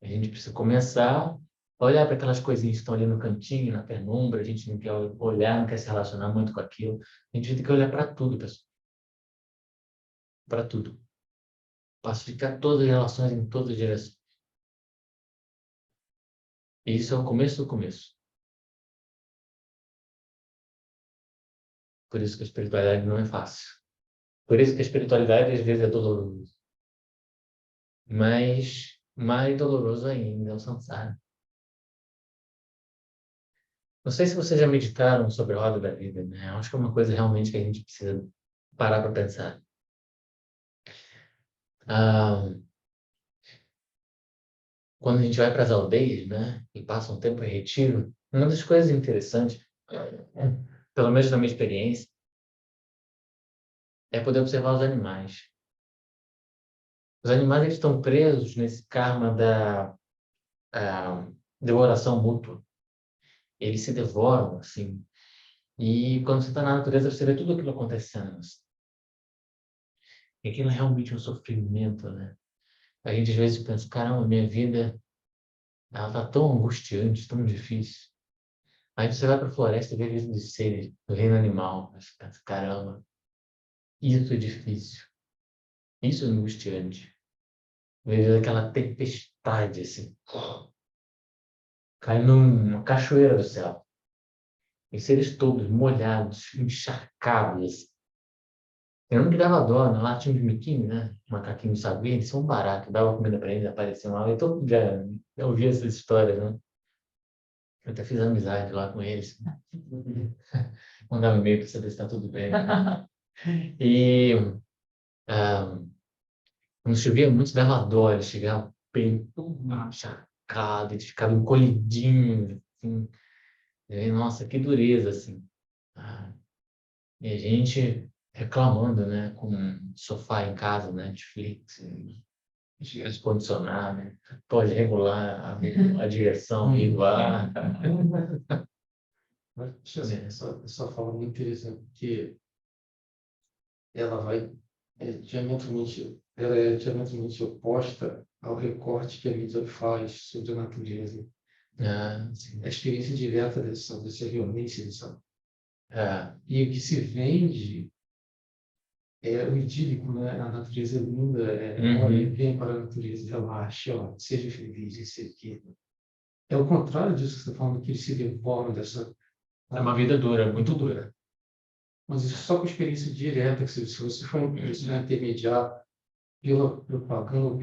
A gente precisa começar olhar para aquelas coisinhas que estão ali no cantinho, na penumbra, a gente não quer olhar, não quer se relacionar muito com aquilo. A gente tem que olhar para tudo, pessoal. Para tudo. Pacificar todas as relações em todas as direções. E isso é o começo do começo. Por isso que a espiritualidade não é fácil. Por isso que a espiritualidade às vezes é dolorosa. Mas mais doloroso ainda é o samsara. Não sei se vocês já meditaram sobre a roda da vida, né? Acho que é uma coisa realmente que a gente precisa parar para pensar. Quando a gente vai para as aldeias, né? E passa um tempo em retiro, uma das coisas interessantes, pelo menos na minha experiência, é poder observar os animais. Os animais eles estão presos nesse karma da devoração mútua. Eles se devoram, assim. E quando você está na natureza, você vê tudo aquilo acontecendo. Assim. E aquilo é realmente um sofrimento, né? A gente às vezes pensa, caramba, minha vida ela tá tão angustiante, tão difícil. Aí você vai para a floresta e vê a vida dos seres, o reino animal. Aí você pensa, caramba, isso é difícil. Isso é angustiante. Ver aquela tempestade, assim, cai numa cachoeira do céu. E seres todos molhados, encharcados. Assim. Eu não me dava dó, né? Lá tinha uns miquinhos, né? Macaquinho sabia, eles são baratos. Dava comida para eles, apareciam lá. Eu já ouvi essas histórias, né? Eu até fiz amizade lá com eles. Mandava um e-mail para saber se está tudo bem. E quando chovia muito, dava dó. Eles chegavam bem encharcados, eles ficavam encolhidinhos. Assim. E aí, nossa, que dureza, assim. E a gente reclamando, né? Com sofá em casa, né? Netflix, ar-condicionado, né? Pode regular a direção e o ar. Essa fala muito interessante, porque ela vai ela é diametralmente oposta ao recorte que a mídia faz sobre a natureza. Sim. A experiência direta dessa violência, É. E o que se vende é o idílico, né? A natureza é linda, olha, vem para a natureza, relaxe, ó, seja feliz, isso aqui. É o contrário disso que você está falando, que eles se devoram dessa... É uma vida dura, muito dura. Mas isso só com experiência direta, que se você for intermediar pela propaganda,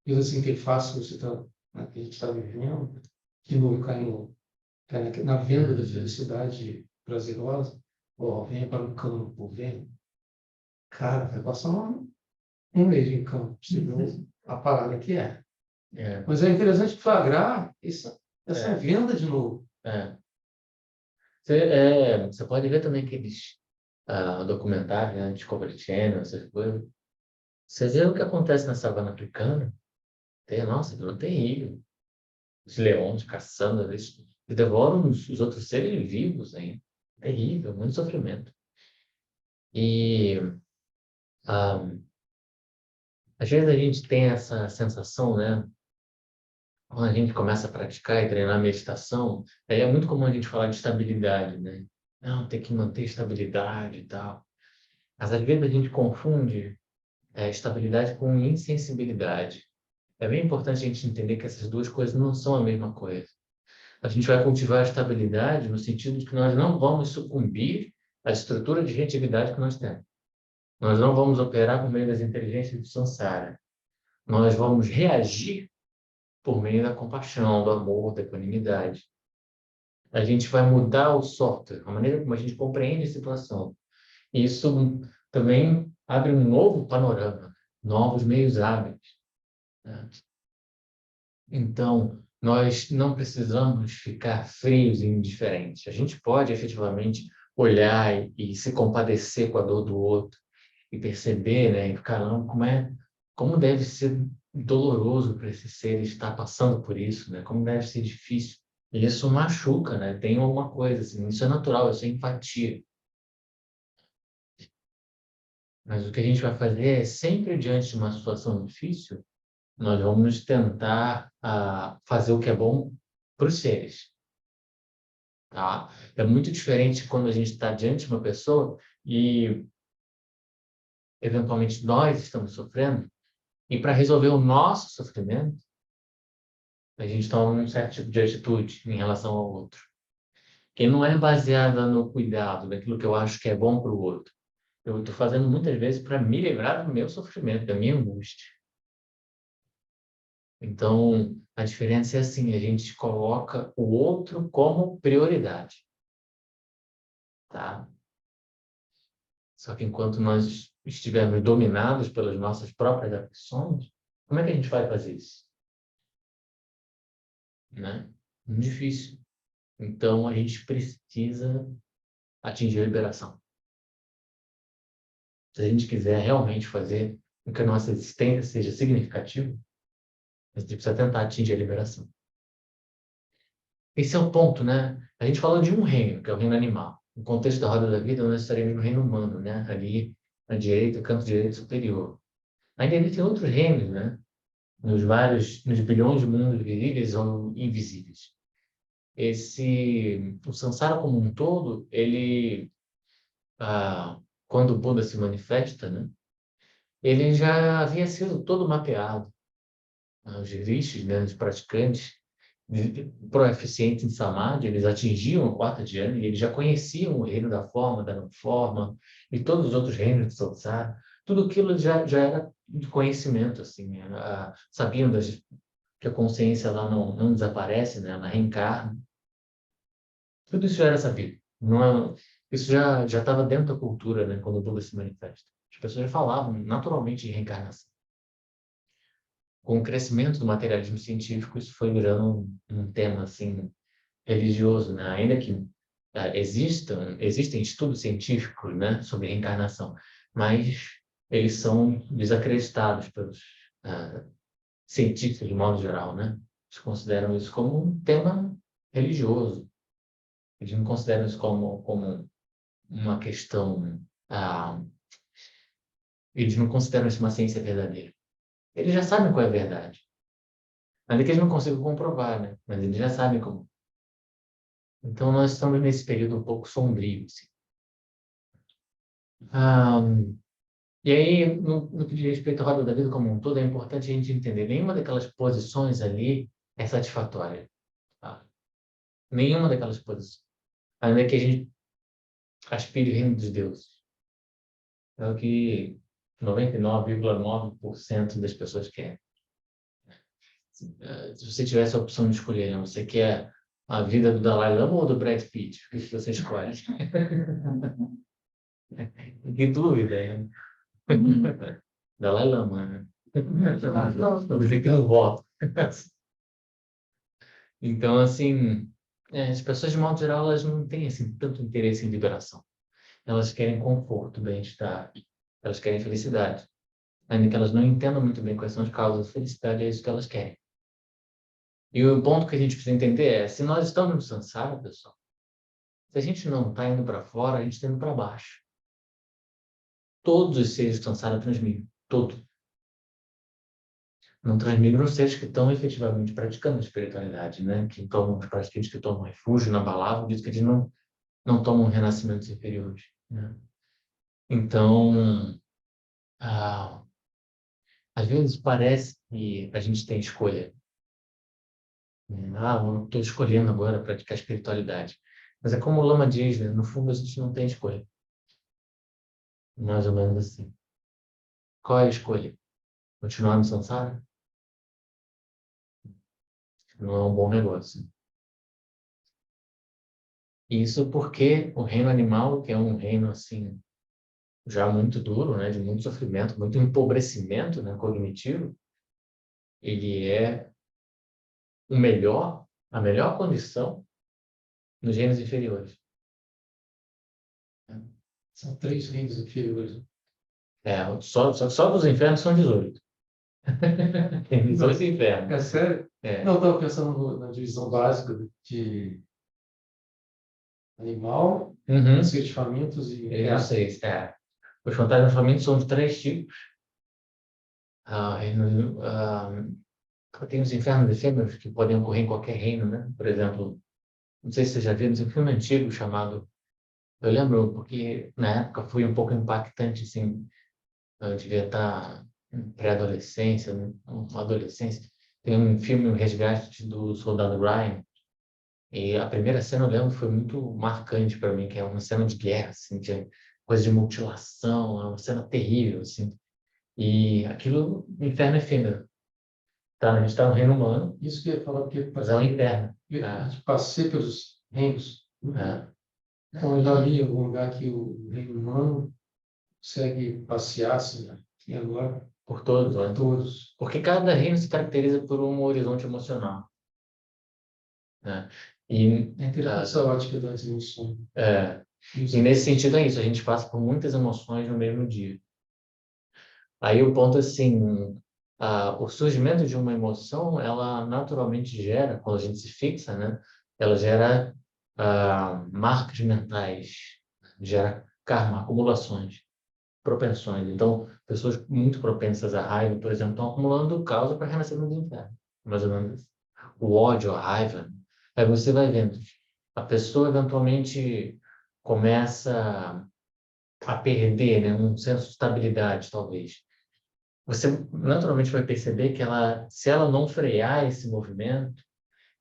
pelas interfaces que, que a gente está vivendo, que não cai na venda da felicidade prazerosa, ó, venha para o campo, vem. Cara, vai passar um mês em campo, você vê a parada que é. Mas é interessante flagrar essa venda de novo. Você pode ver também aqueles documentários, né, Discovery Channel, essas coisas. Você vê o que acontece na savana africana, nossa, aquilo é terrível. Os leões caçando, eles devoram os outros seres vivos ainda. Terrível, muito sofrimento. E às vezes a gente tem essa sensação, né? Quando a gente começa a praticar e treinar a meditação, aí é muito comum a gente falar de estabilidade, né? Não, tem que manter estabilidade e tal. Mas às vezes a gente confunde estabilidade com insensibilidade. É bem importante a gente entender que essas duas coisas não são a mesma coisa. A gente vai cultivar a estabilidade no sentido de que nós não vamos sucumbir à estrutura de reatividade que nós temos. Nós não vamos operar por meio das inteligências do samsara. Nós vamos reagir por meio da compaixão, do amor, da equanimidade. A gente vai mudar o software, a maneira como a gente compreende a situação. E isso também abre um novo panorama, novos meios hábeis. Né? Então, nós não precisamos ficar frios e indiferentes. A gente pode efetivamente olhar e se compadecer com a dor do outro e perceber, né, e ficar, como deve ser doloroso para esse ser estar passando por isso, né? Como deve ser difícil. E isso machuca, né? Tem alguma coisa assim, isso é natural, isso é empatia. Mas o que a gente vai fazer é sempre diante de uma situação difícil, nós vamos tentar fazer o que é bom para os seres. Tá? É muito diferente quando a gente está diante de uma pessoa e, eventualmente, nós estamos sofrendo, e para resolver o nosso sofrimento, a gente toma um certo tipo de atitude em relação ao outro, que não é baseada no cuidado, daquilo que eu acho que é bom para o outro. Eu estou fazendo muitas vezes para me livrar do meu sofrimento, da minha angústia. Então, a diferença é assim, a gente coloca o outro como prioridade, tá? Só que enquanto nós estivermos dominados pelas nossas próprias aflições, como é que a gente vai fazer isso? Né? Muito difícil. Então, a gente precisa atingir a liberação. Se a gente quiser realmente fazer com que a nossa existência seja significativa, a gente precisa tentar atingir a liberação. Esse é o ponto, né? A gente falou de um reino, que é o reino animal. No contexto da roda da vida, nós estaremos no reino humano, né? Ali, à direita, canto direito superior. Ainda existem outros reinos, né? Nos bilhões de mundos visíveis ou invisíveis. O samsara como um todo, ele, quando o Buda se manifesta, né? Ele já havia sido todo mapeado. Os rishis, né? Os praticantes, proeficientes em Samadhi, eles atingiam a quarta dhyana e eles já conheciam o reino da forma, da não forma e todos os outros reinos de samsara. Tudo aquilo já era de conhecimento, assim, sabiam que a consciência lá não desaparece, né? Ela reencarna. Tudo isso já era sabido. Isso já estava dentro da cultura, né? Quando o Buda se manifesta. As pessoas já falavam naturalmente em reencarnação. Com o crescimento do materialismo científico, isso foi virando um tema assim religioso, né? Ainda que existem estudos científicos, né, sobre reencarnação, mas eles são desacreditados pelos cientistas de modo geral, né? Eles consideram isso como um tema religioso. Eles não consideram isso como uma questão. Eles não consideram isso uma ciência verdadeira. Eles já sabem qual é a verdade. Ainda que eles não consigam comprovar, né? Mas eles já sabem como. Então, nós estamos nesse período um pouco sombrio. Assim. E aí, no que diz respeito à roda da vida como um todo, é importante a gente entender: nenhuma daquelas posições ali é satisfatória. Tá? Nenhuma daquelas posições. Ainda que a gente aspire o reino dos deuses. É o que 99,9% das pessoas querem. Se você tivesse a opção de escolher, né? Você quer a vida do Dalai Lama ou do Brad Pitt? O que você escolhe? Que dúvida, hein? Dalai Lama, né? Você que não voto. Então, assim, as pessoas, de modo geral, elas não têm assim, tanto interesse em liberação. Elas querem conforto, bem-estar. Elas querem felicidade. Ainda que elas não entendam muito bem quais são as causas da felicidade, é isso que elas querem. E o ponto que a gente precisa entender é, se nós estamos no samsara, pessoal, se a gente não está indo para fora, a gente está indo para baixo. Todos os seres do samsara transmigram. Todos. Não transmigram os seres que estão efetivamente praticando a espiritualidade, né? Os praticantes que tomam refúgio na palavra, diz que eles não tomam renascimentos inferiores. Né? Então, às vezes parece que a gente tem escolha. Eu estou escolhendo agora praticar espiritualidade. Mas é como o Lama diz, né? No fundo a gente não tem escolha. Mais ou menos assim. Qual é a escolha? Continuar no samsara? Não é um bom negócio. Isso porque o reino animal, que é um reino assim já muito duro, né, de muito sofrimento, muito empobrecimento, né, cognitivo, ele é a melhor condição nos reinos inferiores. São 3 reinos inferiores. Só dos infernos são 18. Tem 18 infernos. É sério? Não, eu estava pensando na divisão básica de animal, seres famintos e... Eu sei, Os fantasmas famintos são de 3 tipos. tem os infernos efêmeros que podem ocorrer em qualquer reino, né? Por exemplo, não sei se você já viu, mas um filme antigo chamado... Eu lembro porque na época foi um pouco impactante, assim, eu devia estar em pré-adolescência, né? Uma adolescência. Tem um filme, O Resgate do Soldado Ryan, e a primeira cena eu lembro foi muito marcante para mim, que é uma cena de guerra, assim, de coisa de mutilação, é uma cena terrível, assim. E aquilo, inferno efêmero. Tá, a gente está no reino humano, Isso que eu ia falar, porque mas é um inferno. a gente passei pelos reinos. É. Então, eu já li em algum lugar que o reino humano consegue passear assim, né? E agora, Por todos, por né? todos. Porque cada reino se caracteriza por um horizonte emocional, né? E, É interessante essa ótica das emoções. e nesse sentido é isso, a gente passa por muitas emoções no mesmo dia. Aí o ponto assim, o surgimento de uma emoção, ela naturalmente gera, quando a gente se fixa, né? Ela gera marcas mentais, gera karma, acumulações, propensões. Então, pessoas muito propensas à raiva, por exemplo, estão acumulando causa para renascer no inferno, mais ou menos. O ódio, a raiva. Aí você vai vendo, a pessoa eventualmente começa a perder, né, um senso de estabilidade, talvez. Você naturalmente vai perceber que ela, se ela não frear esse movimento,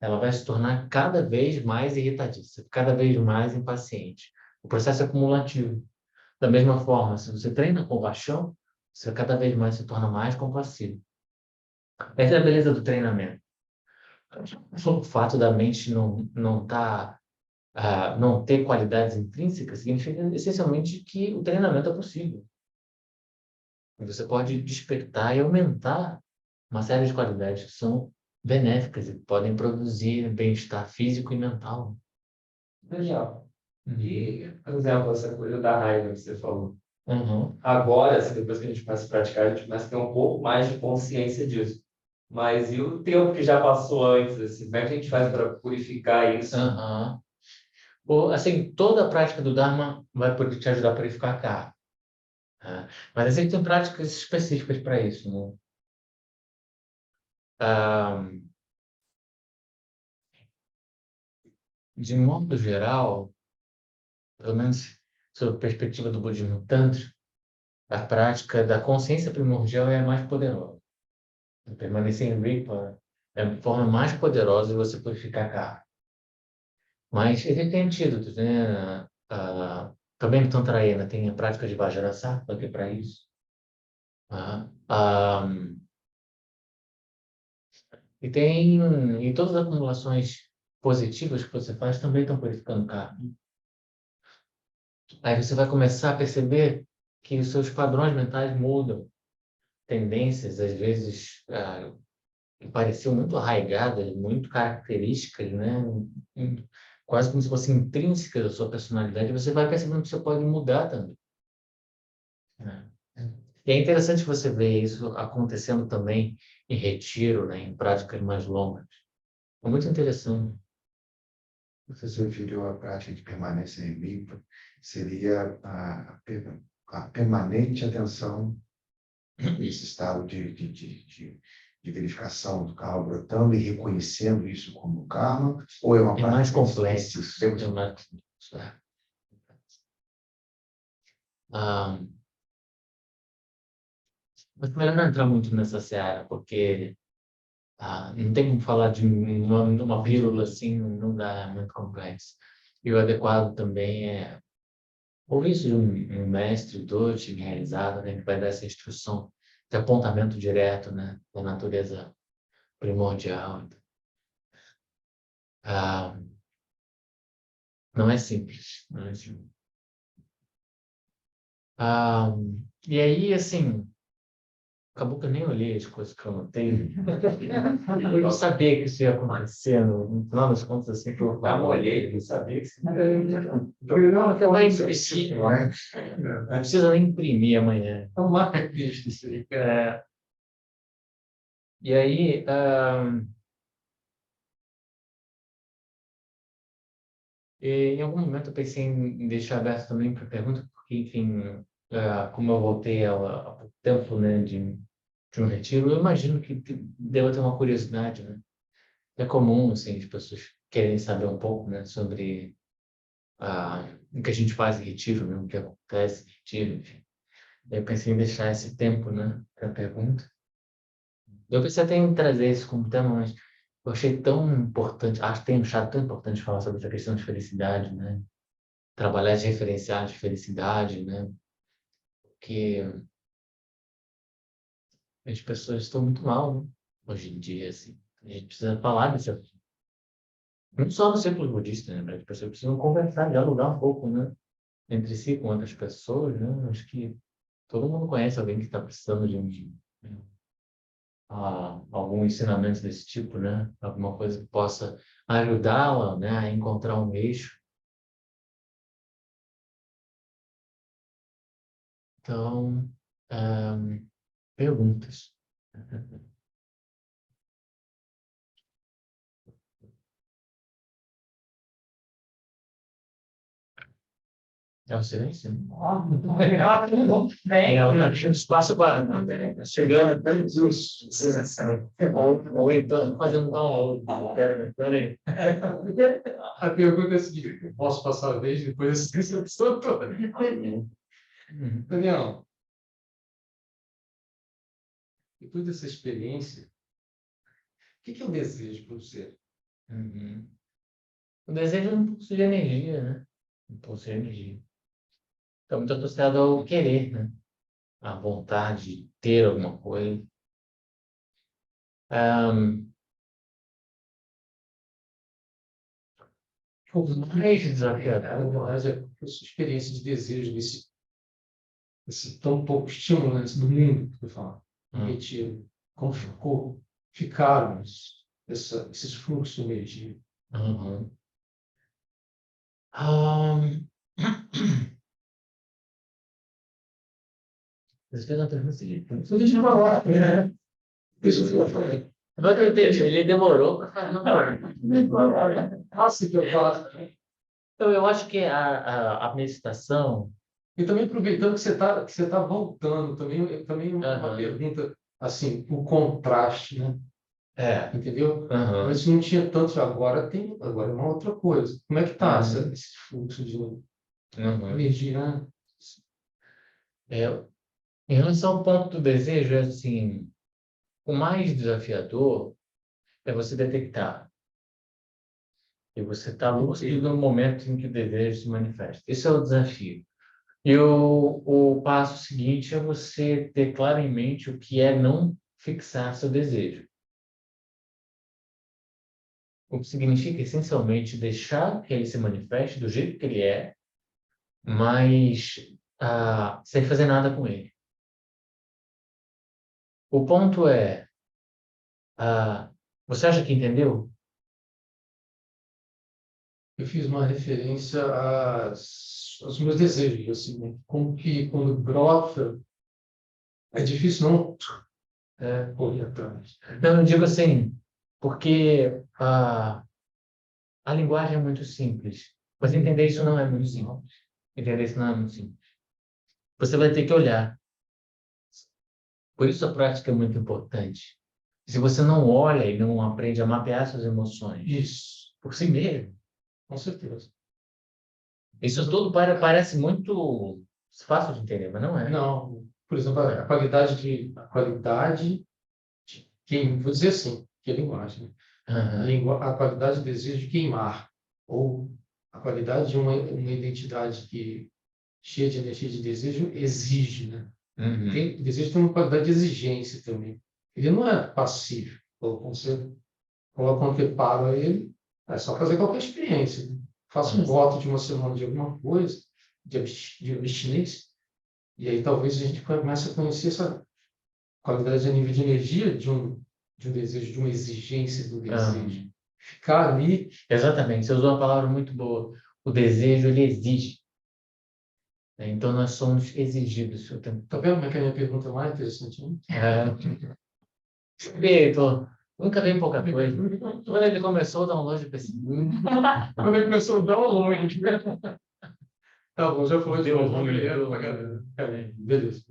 ela vai se tornar cada vez mais irritadiça, cada vez mais impaciente. O processo é acumulativo. Da mesma forma, se você treina compaixão, você cada vez mais se torna mais compassivo. Essa é a beleza do treinamento. O fato da mente não ter qualidades intrínsecas significa essencialmente que o treinamento é possível. Você pode despertar e aumentar uma série de qualidades que são benéficas e podem produzir bem-estar físico e mental. Legal. E, por exemplo, essa coisa da raiva que você falou. Uhum. Agora, assim, depois que a gente começa a praticar, a gente começa a ter um pouco mais de consciência disso. Mas e o tempo que já passou antes? Assim, como é que a gente faz para purificar isso? Uhum. Assim, toda a prática do Dharma vai poder te ajudar a purificar a carne. Mas existem práticas específicas para isso, né? Ah, de modo geral, pelo menos sob a perspectiva do budismo Tantra, a prática da consciência primordial é a mais poderosa. Permanecer em Vipa é a forma mais poderosa de você purificar a carne. Mas existem antídotos, né? Também no Tantrayana tem a prática de Vajrasattva, que é para isso. Ah, ah, e todas as acumulações positivas que você faz também estão purificando carne. Aí você vai começar a perceber que os seus padrões mentais mudam, tendências, às vezes, que pareciam muito arraigadas, muito características, né? Quase como se fossem intrínsecas da sua personalidade, você vai percebendo que você pode mudar também, né? E é interessante você ver isso acontecendo também em retiro, né? Em práticas mais longas. É muito interessante. Você se referiu à prática de permanência em limpa, seria a permanente atenção nesse estado de verificação do karma brotando e reconhecendo isso como karma, ou é uma É mais prática complexo. específica? É mais complexo, é. Ah, mas melhor não entrar muito nessa seara, porque não tem como falar de uma pílula assim, não dá, é muito complexo. E o adequado também é ouvir isso de um mestre, doce, realizado, né, que vai dar essa instrução de apontamento direto, né, da natureza primordial. Ah, não é simples, não é simples. Ah, e aí, assim, acabou que eu nem olhei as coisas que eu anotei. Eu não sabia que isso ia acontecer, no final das contas, assim, que eu Olhei, não sabia que você... Não, vai imprimir, não precisa nem imprimir amanhã. É uma revista isso aí. E aí, em algum momento eu pensei em deixar aberto também para pergunta, porque, enfim, como eu voltei há pouco tempo, né, de um retiro, eu imagino que deva ter uma curiosidade, né? É comum, assim, as pessoas querem saber um pouco, né, sobre o que a gente faz em retiro, né, o que acontece em retiro, enfim. Eu pensei em deixar esse tempo, né, para a pergunta. Eu pensei até em trazer isso como tema, mas eu achei tão importante, acho que tem achado tão importante falar sobre essa questão de felicidade, né? Trabalhar de referenciais de felicidade, né? Porque as pessoas estão muito mal, né? Hoje em dia, assim. A gente precisa falar desse assunto. Não só no círculo budista, né? As pessoas precisam conversar, dialogar um pouco, né? Entre si, com outras pessoas, né? Acho que todo mundo conhece alguém que está precisando algum ensinamento desse tipo, né? Alguma coisa que possa ajudá-la, né? A encontrar um eixo. Então, perguntas. É o silêncio? Muito obrigado. Bem, Tá deixando espaço para chegando até Jesus. Ou então fazendo download. Peraí. A pergunta é a seguinte: eu posso passar a vez depois dessa pessoa toda? Daniel, depois dessa experiência, o que é o desejo para você? Uhum. O desejo é um impulso de energia, né? Impulso de energia. Está muito associado ao querer, né? A vontade de ter alguma coisa. O mais desafiador. Mas a sua experiência de desejo esse tão pouco estimulante do mundo que eu falo, retiro, como ficaram esses fluxos de energia? Uhum. Um, Você fez uma pergunta seguinte. Deixa eu falar, né? Isso que eu falei. Agora eu entendi, ele demorou para fazer. Assim que eu faço. Então, eu acho que a meditação. E também aproveitando que você tá voltando, também uma pergunta, assim, o contraste, né? Entendeu? Mas não tinha tanto, agora é uma outra coisa. Como é que tá esse fluxo de energia, né? Em relação ao ponto do desejo, é assim, o mais desafiador é você detectar que você está lúcido no momento em que o desejo se manifesta. Esse é o desafio. E o passo seguinte é você ter claro em mente o que é não fixar seu desejo. O que significa, essencialmente, deixar que ele se manifeste do jeito que ele é, mas sem fazer nada com ele. O ponto é, você acha que entendeu? Eu fiz uma referência aos meus desejos, assim, né? Como que quando brota, é difícil não correr atrás. Não, eu digo assim, porque a linguagem é muito simples, mas entender isso não é muito simples. Entender isso não é muito simples. Você vai ter que olhar. Por isso a prática é muito importante. Se você não olha e não aprende a mapear suas emoções Isso, por si mesmo, com certeza. isso tudo parece muito fácil de entender, mas não é. Não, por exemplo, a qualidade de quem, vou dizer assim, que é linguagem, né? A qualidade do desejo de queimar, ou a qualidade de uma identidade que cheia de energia de desejo exige, né? O desejo tem uma qualidade de exigência também. Ele não é passivo. Quando você coloca um anteparo a ele, é só fazer qualquer experiência, né? Faça um voto de uma semana de alguma coisa, de abstinência, e aí talvez a gente comece a conhecer essa qualidade a nível de energia de um desejo, de uma exigência do desejo. Ficar ali. Exatamente, você usou uma palavra muito boa. O desejo, ele exige. Então, nós somos exigidos o tempo. Tá vendo como é que a minha pergunta é mais interessante? Nunca vem pouca coisa. Quando ele começou o download, eu pensei... Quando ele começou o download... Tá bom, já falou de novo. Beleza.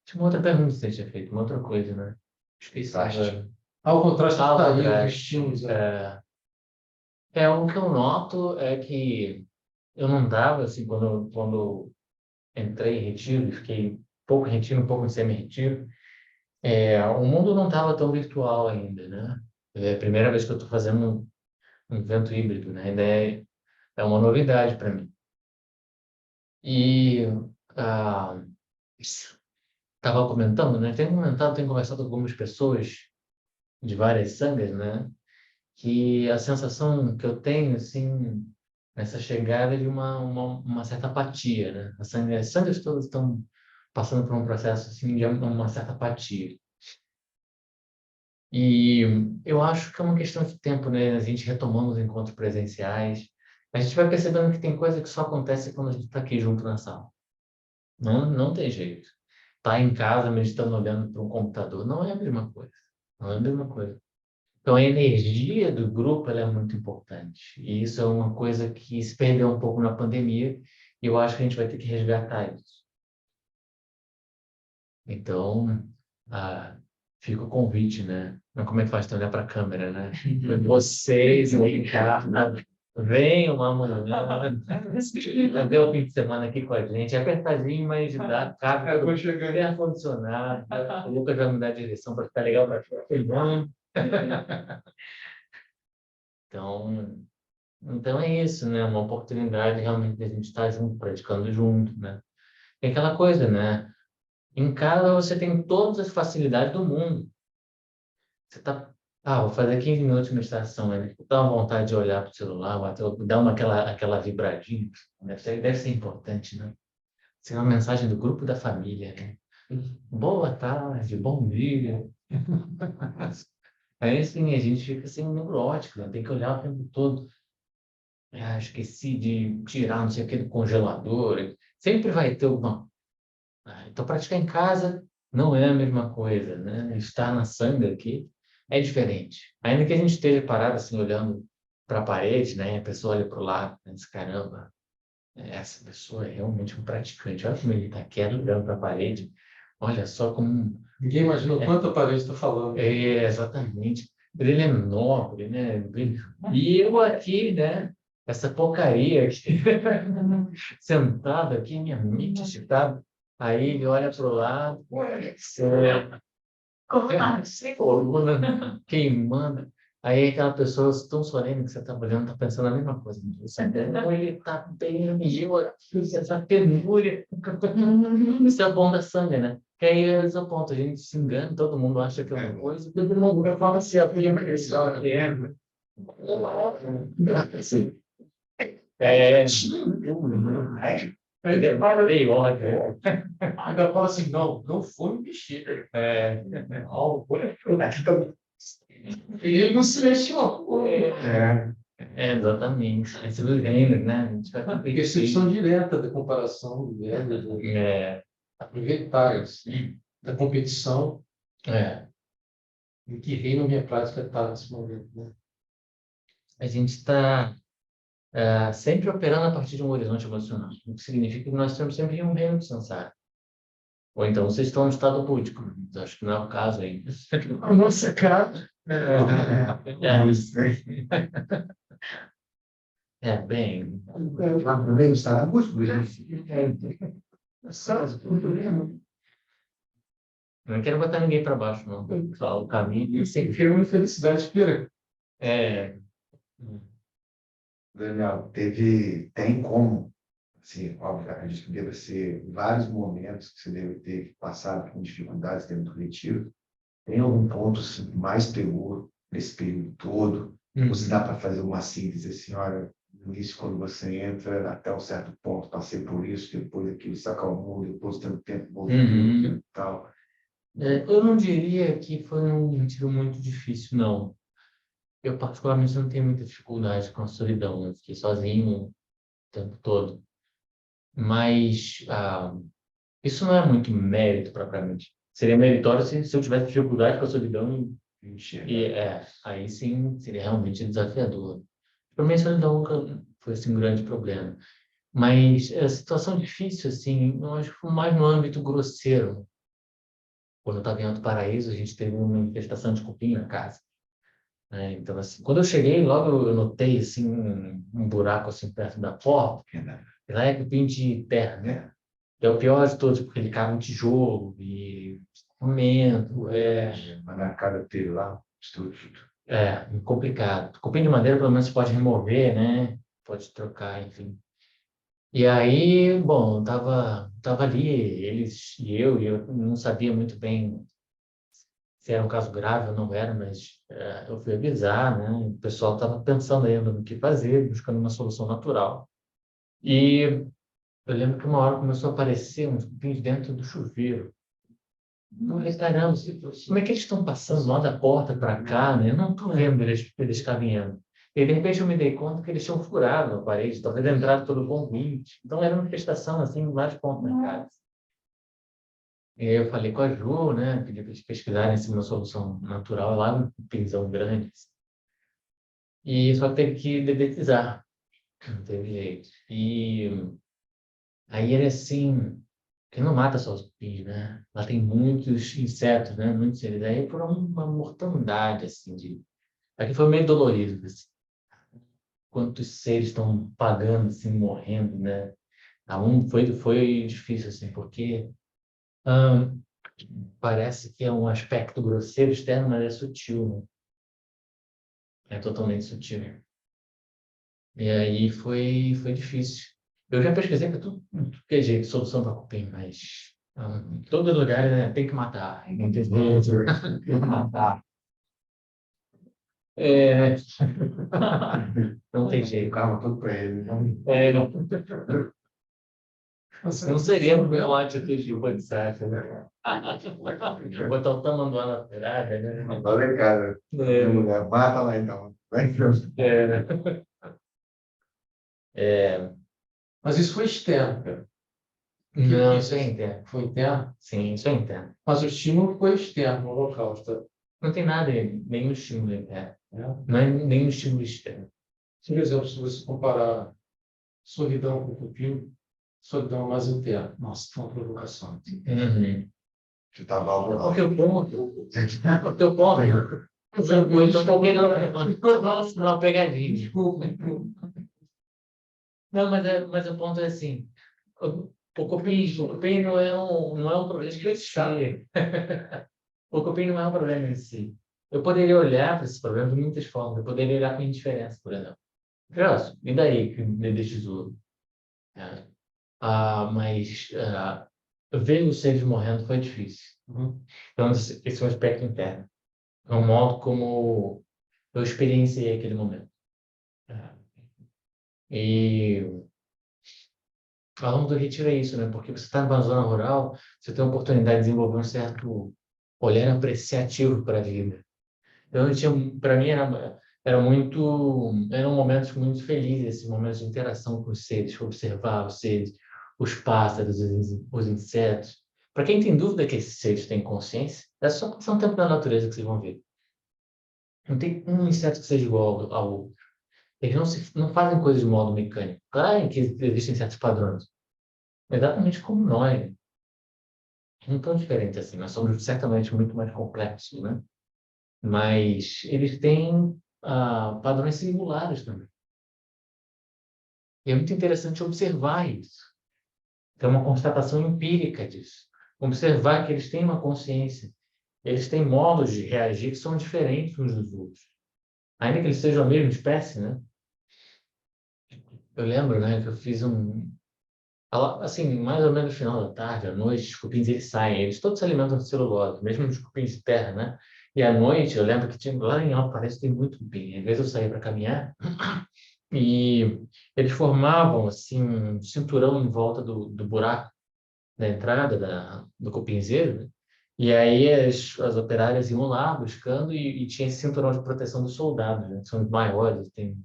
Tinha uma outra pergunta que você tinha feito, uma outra coisa, né? Esqueci Contraste. agora. O contraste Ah, o tá aí, os contraste. estímulos. Né? O que eu noto é que eu não dava, assim, quando entrei em retiro, e fiquei um pouco em retiro, um pouco em semi-retiro, o mundo não estava tão virtual ainda, né? É a primeira vez que eu estou fazendo um evento híbrido, né? Ainda é uma novidade para mim. E estava comentando, né? Tenho conversado com algumas pessoas de várias sangas, né? Que a sensação que eu tenho, assim, nessa chegada é de uma certa apatia, né? As sangas todas estão passando por um processo, assim, de uma certa apatia. E eu acho que é uma questão de tempo, né? A gente retomando os encontros presenciais, a gente vai percebendo que tem coisa que só acontece quando a gente está aqui junto na sala. Não tem jeito. Tá em casa meditando, olhando para um computador, não é a mesma coisa. Não é a mesma coisa. Então, a energia do grupo ela é muito importante. E isso é uma coisa que se perdeu um pouco na pandemia e eu acho que a gente vai ter que resgatar isso. Então, fica o convite, né? Mas como é que faz para olhar para a câmera, né? Vocês aí, cara, venham amanhã, fazer o fim de semana aqui com a gente. É apertadinho, mas dá, cabe. Vou chegando. Tem ar-condicionado. O Lucas vai mudar a direção para ficar legal para filmar. Então é isso, né? Uma oportunidade realmente de a gente estar junto, praticando junto, né? É aquela coisa, né? Em casa você tem todas as facilidades do mundo. Você tá, vou fazer 15 minutos de meditação, né? Dá uma vontade de olhar para o celular, dá aquela vibradinha. Deve ser importante, né? Ser uma mensagem do grupo da família, né? Boa tarde, bom dia. Aí, assim, a gente fica assim, neurótico, né? Tem que olhar o tempo todo. Esqueci de tirar não sei o que do congelador. Sempre vai ter alguma. Então, praticar em casa não é a mesma coisa, né? Estar na sanga aqui é diferente. Ainda que a gente esteja parado assim, olhando para a parede, né? A pessoa olha para o lado e diz, caramba, essa pessoa é realmente um praticante. Olha como ele está quieto, olhando para a parede. Olha só como... Ninguém imaginou quanta parede está falando. Exatamente. Ele é nobre, né? E eu aqui, né? Essa porcaria aqui, sentado aqui, minha mente agitada. Aí ele olha para o lado, coluna queimando. Aí aquela pessoa tão solene que você está olhando, está pensando a mesma coisa. Ou ele está bem, essa penúria. Isso é o bom da sangue, né? Que aí eles apontam, a gente se engana, todo mundo acha que é uma coisa, todo mundo fala se a minha impressão que é. Ainda fala assim, não foi um bexiga. Ele não se mexeu. Exatamente. Esse do gênero, né? A gente vai Percepção direta da comparação, aproveitar da competição em que reino a minha prática está nesse momento. Né? A gente está sempre operando a partir de um horizonte emocional, o que significa que nós estamos sempre em um reino de samsara. Ou então vocês estão no estado búdico. Acho que não é o caso ainda. Nossa, cara. Bem. Bem, está busco. Não quero botar ninguém para baixo, não. Só o caminho. Sempre uma infelicidade, Pira. Daniel, tem como, assim, óbvio, a gente deve ser vários momentos que você deve ter passado com dificuldades dentro do retiro. Tem algum ponto assim, mais pegou nesse período todo? Ou se dá para fazer uma síntese assim, olha, no início, quando você entra, até um certo ponto, passei por isso, depois aquilo se acalmou, depois tem um tempo voltando e tal. Eu não diria que foi um retiro muito difícil, não. Eu, particularmente, não tenho muita dificuldade com a solidão. Eu fiquei sozinho o tempo todo. Mas isso não é muito mérito, propriamente. Seria meritório se eu tivesse dificuldade com a solidão. Aí sim, seria realmente desafiador. Para mim, a solidão nunca foi assim, um grande problema. Mas a situação difícil, assim, eu acho que foi mais no âmbito grosseiro. quando eu estava em Alto Paraíso, a gente teve uma infestação de cupim na casa. Né? Então, assim, quando eu cheguei, logo eu notei assim, um buraco assim, perto da porta. E lá é cupim de terra, né? Que é o pior de todos, porque ele cai no tijolo e comendo. Mas na cara dele lá, estudo. Complicado. Cupim de madeira, pelo menos, você pode remover, né? Pode trocar, enfim. E aí, bom, tava ali, eles e eu não sabia muito bem se era um caso grave ou não era, mas eu fui avisar, né? O pessoal estava pensando ainda no que fazer, buscando uma solução natural. E eu lembro que uma hora começou a aparecer uns cupins dentro do chuveiro. Eu falei, caramba, como é que eles estão passando lá da porta para cá, né? Eu não estou vendo eles caminhando. E de repente eu me dei conta que eles tinham furado a parede, talvez entrado pelo convite. Então era uma infestação assim, em vários pontos da casa. E aí eu falei com a Ju, né? Pedi para eles pesquisarem assim, uma solução natural lá no pinzão grande. E só teve que dedetizar, não teve jeito. E aí ele assim, que não mata só os cupins, né? Lá tem muitos insetos, né? Muitos seres. Aí por uma mortandade, assim, de... Aqui foi meio dolorido, assim. Quantos seres estão pagando, assim, morrendo, né? Foi difícil, assim, porque hum, parece que é um aspecto grosseiro externo, mas é sutil, né? É totalmente sutil. E aí foi difícil. Eu já pesquisei para tudo que é jeito, solução para cupim, mas em todo lugar, né, tem que matar. Não tem jeito. Tem que matar. É, não tem jeito. Calma, tudo para ele. Não, não seria uma atitude de WhatsApp, né? Botar o tamanho do na ferrada, né? Olha em casa. Mulher, mata lá então. Vai que eu... Mas isso foi externo, cara. Não, isso é interno. Foi interno? Sim, isso é interno. Mas o estímulo foi externo no Holocausto. Não tem nada, nenhum estímulo interno. Né? Não é nenhum estímulo externo. Por exemplo, se você comparar solidão com cupim, solidão é mais interna. Nossa, foi uma provocação. Uhum. Você tá mal. Porque o ponto, o teu ponto, então tá querendo nossa, uma pegadinha. Desculpa. Não, mas o ponto é assim, o cupim não é um problema em si. O cupim não é um problema em si. Eu poderia olhar para esse problema de muitas formas. Eu poderia olhar com indiferença, por exemplo. Nossa, e daí que me deixa tesouro? Mas ver os seres morrendo foi difícil. Então, esse é um aspecto interno. É um modo como eu experienciei aquele momento. E ao longo do retiro é isso, né? Porque você está numa zona rural, você tem a oportunidade de desenvolver um certo olhar apreciativo para a vida. Então, para mim, eram momentos muito felizes, esses momentos de interação com os seres, observar os seres, os pássaros, os insetos. Para quem tem dúvida que esses seres têm consciência, é só passar um tempo na natureza que vocês vão ver. Não tem um inseto que seja igual ao outro. Eles não fazem coisas de modo mecânico. Claro que existem certos padrões. Exatamente como nós. Né? Não tão diferentes assim. Nós somos certamente muito mais complexos, né? Mas eles têm padrões singulares também. E é muito interessante observar isso. Tem uma constatação empírica disso. Observar que eles têm uma consciência. Eles têm modos de reagir que são diferentes uns dos outros. Ainda que eles sejam a mesma espécie, né? Eu lembro, né, que eu fiz assim, mais ou menos no final da tarde, à noite, os cupins eles saem, eles todos se alimentam de celulose, mesmo os cupins de terra, né? E à noite, eu lembro que tinha, lá em Alto parece que tem muito cupim. Às vezes eu saía para caminhar e eles formavam, assim, um cinturão em volta do buraco da entrada do cupinzeiro, né? E aí as operárias iam lá buscando e tinha esse cinturão de proteção dos soldados, né? Que são os maiores, tem,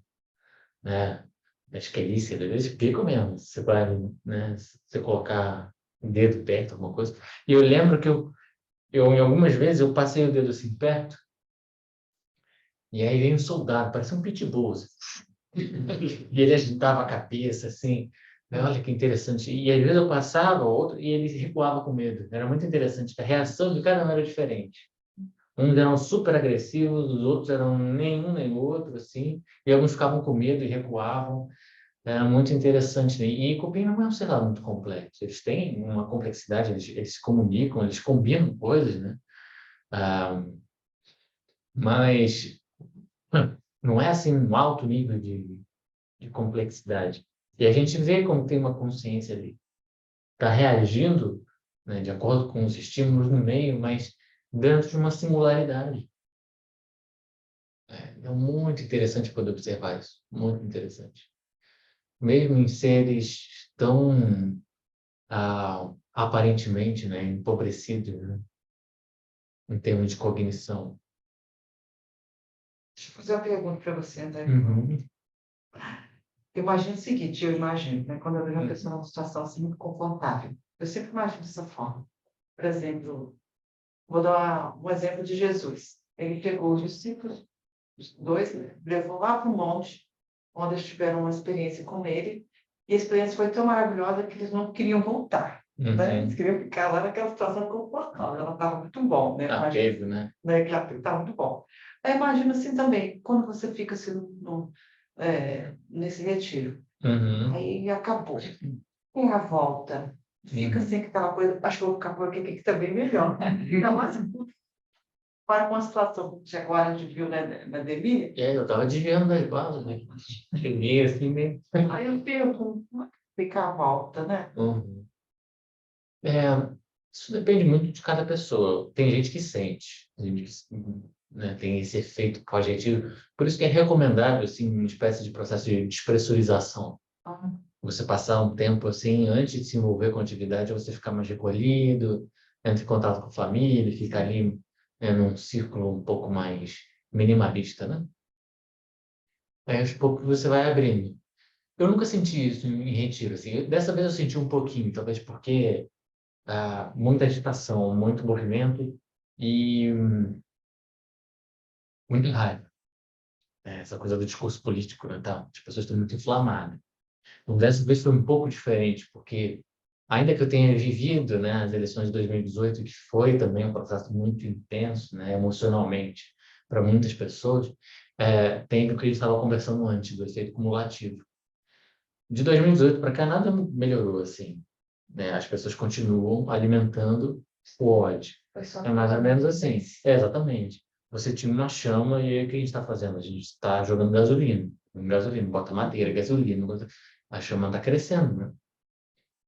né? As quelíceras, eles ficam mesmo. Você vai, né? Se você colocar o dedo perto, alguma coisa. E eu lembro que em algumas vezes, eu passei o dedo assim perto, e aí vem um soldado, parecia um pitbull, assim. E ele agitava a cabeça, assim, Olha que interessante. E às vezes eu passava outro e eles recuavam com medo. Era muito interessante. A reação de cada um era diferente. Uns eram super agressivos, os outros eram nenhum nem outro, assim. E alguns ficavam com medo e recuavam. Era muito interessante, né? E Cupim não é um cenário muito complexo. Eles têm uma complexidade, eles se comunicam, eles combinam coisas, né? Ah, mas não é assim um alto nível de complexidade. E a gente vê como tem uma consciência ali. Está reagindo, né, de acordo com os estímulos no meio, mas dentro de uma singularidade. É muito interessante poder observar isso. Muito interessante. Mesmo em seres tão aparentemente, né, empobrecidos, né, em termos de cognição. Deixa eu fazer uma pergunta para você, André. Uhum. Eu imagino o seguinte, eu imagino, né, quando eu vejo uma pessoa numa situação assim muito confortável, eu sempre imagino dessa forma. Por exemplo, vou dar um exemplo de Jesus. Ele pegou os discípulos, os dois, né, levou lá para o monte, onde eles tiveram uma experiência com ele, e a experiência foi tão maravilhosa que eles não queriam voltar. Né? Eles queriam ficar lá naquela situação confortável, ela estava muito bom, né? Apego, né? Né? Que estava muito bom. Eu imagino assim também, quando você fica assim, nesse retiro, Uhum. aí acabou, tem a volta, fica assim aquela coisa, acho que eu vou ficar por aqui que também melhor. Ainda mais para uma situação que agora a gente viu na Demi, Eu estava desviando das balas, né? Cheguei assim, né? aí eu pergunto, como é que fica a volta, né? Uhum. É, isso depende muito de cada pessoa. Tem gente que sente, né, tem esse efeito pós-retiro. Por isso que é recomendável assim, uma espécie de processo de despressurização. Ah, Você passar um tempo assim, antes de se envolver com a atividade, você ficar mais recolhido, entrar em contato com a família, ficar ali, né, num círculo um pouco mais minimalista, né? Aí aos poucos você vai abrindo. Eu nunca senti isso em retiro, assim. Dessa vez eu senti um pouquinho, talvez porque muita agitação, muito movimento e muita raiva. Essa coisa do discurso político, né, tá? As pessoas estão muito inflamadas. Então, dessa vez foi um pouco diferente, porque ainda que eu tenha vivido, né, as eleições de 2018, que foi também um processo muito intenso, né, emocionalmente, para muitas pessoas, tem o que a gente estava conversando antes, do efeito cumulativo. De 2018 para cá, nada melhorou, assim, né? As pessoas continuam alimentando o ódio. Foi só É mais ou menos assim. coincidência. exatamente. Você tinha uma chama e aí o que a gente está fazendo? A gente está jogando gasolina, bota madeira, gasolina, a chama está crescendo, né?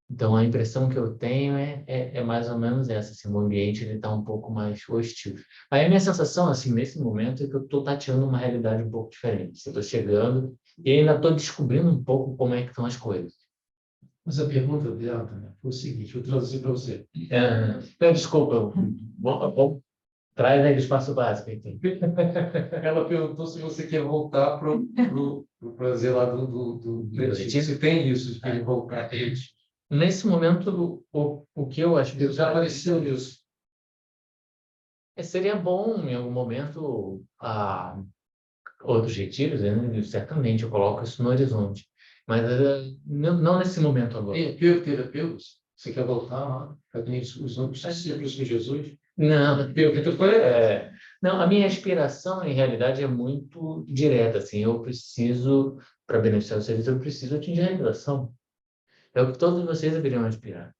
Então, a impressão que eu tenho é mais ou menos essa, assim, o ambiente está um pouco mais hostil. Aí a minha sensação, assim, nesse momento, é que eu estou tateando uma realidade um pouco diferente. Eu estou chegando e ainda estou descobrindo um pouco como é que estão as coisas. Mas a pergunta dela, né, foi o seguinte, vou traduzir para você. Desculpa, traz aí o espaço básico, então. Ela perguntou se você quer voltar para o prazer lá do retiro. Se tem isso, de querer voltar para retiro. Nesse momento, o que eu acho que Já apareceu nisso. seria bom, em algum momento, outros retiros, né? Certamente eu coloco isso no horizonte. Mas não nesse momento agora. Tem apego terapeutas? Você quer voltar lá? Cadê os outros discípulos de Jesus? Não, não, a minha aspiração, em realidade, é muito direta, assim, eu preciso, para beneficiar o serviço, eu preciso atingir a realização. É o que todos vocês deveriam aspirar.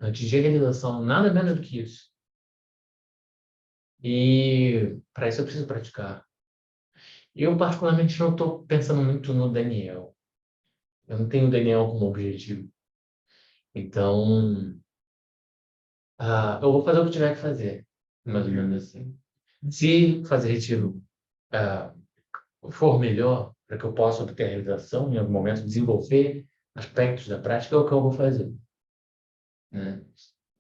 Atingir a realização, nada menos do que isso. E para isso eu preciso praticar. Eu, particularmente, não estou pensando muito no Daniel. Eu não tenho o Daniel como objetivo. Então, eu vou fazer o que tiver que fazer, mais ou menos assim. Se fazer retiro for melhor, para que eu possa obter a realização, em algum momento, desenvolver aspectos da prática, é o que eu vou fazer. Né?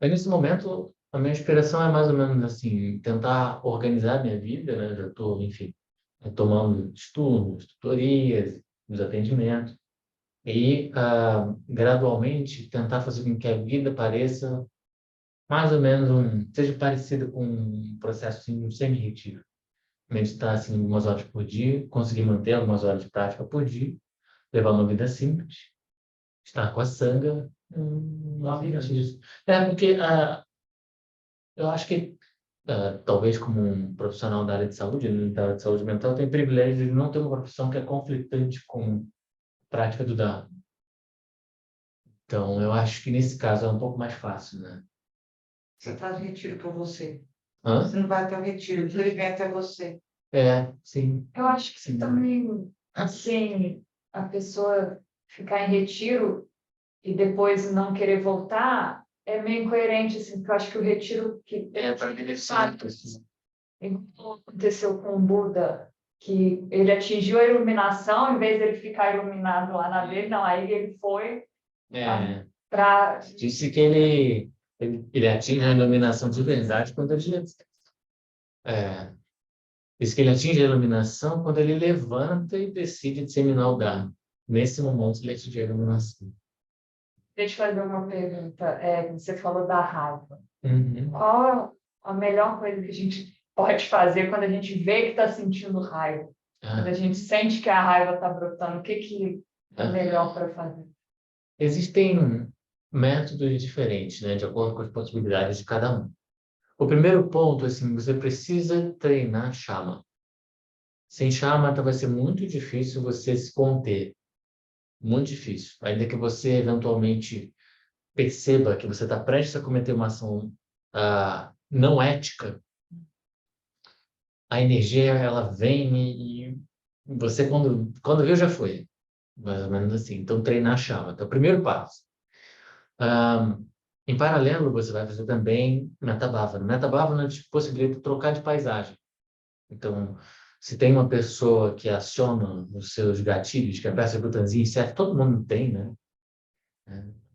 Mas, nesse momento, a minha inspiração é mais ou menos assim, tentar organizar minha vida, né? Já estou, enfim, tomando estudos, tutorias, os atendimentos, e gradualmente tentar fazer com que a vida pareça mais ou menos seja parecida com um processo assim, um semi-retiro. Meditar assim, algumas horas por dia, conseguir manter algumas horas de prática por dia, levar uma vida simples, Estar com a sanga, não existe isso. Porque eu acho que, talvez como um profissional da área de saúde, da área de saúde mental, tem privilégio de não ter uma profissão que é conflitante com a prática do Dharma. Então, eu acho que nesse caso é um pouco mais fácil, né? Você faz retiro para você. Hã? Você não vai até o retiro, o evento é você. Sim. Eu acho que Sim. também, assim, a pessoa ficar em retiro e depois não querer voltar é meio incoerente, assim, porque eu acho que o retiro que Para beneficiar a pessoa. igual aconteceu com o Buda, que ele atingiu a iluminação, em vez de ele ficar iluminado lá na dele, não, aí ele foi para... Disse que ele atinge a iluminação de verdade quando ele... Diz que ele atinge a iluminação quando ele levanta e decide disseminar o Dharma. Nesse momento, ele atinge a iluminação. Deixa eu fazer uma pergunta. Você falou da raiva. Uhum. Qual a melhor coisa que a gente pode fazer quando a gente vê que está sentindo raiva? Quando a gente sente que a raiva está brotando, o que é melhor para fazer? Existem métodos diferentes, né, de acordo com as possibilidades de cada um. O primeiro ponto, assim, você precisa treinar chama. Sem chama, vai ser muito difícil você se conter. Muito difícil. Ainda que você eventualmente perceba que você está prestes a cometer uma ação não ética, a energia ela vem e você quando viu já foi. Mais ou menos assim. Então, treinar a chama. Então, o primeiro passo. Em paralelo, você vai fazer também Metabhavana. Metabhavana te possibilita trocar de paisagem. Então, se tem uma pessoa que aciona os seus gatilhos, que aperta o botãozinho certo, todo mundo tem, né?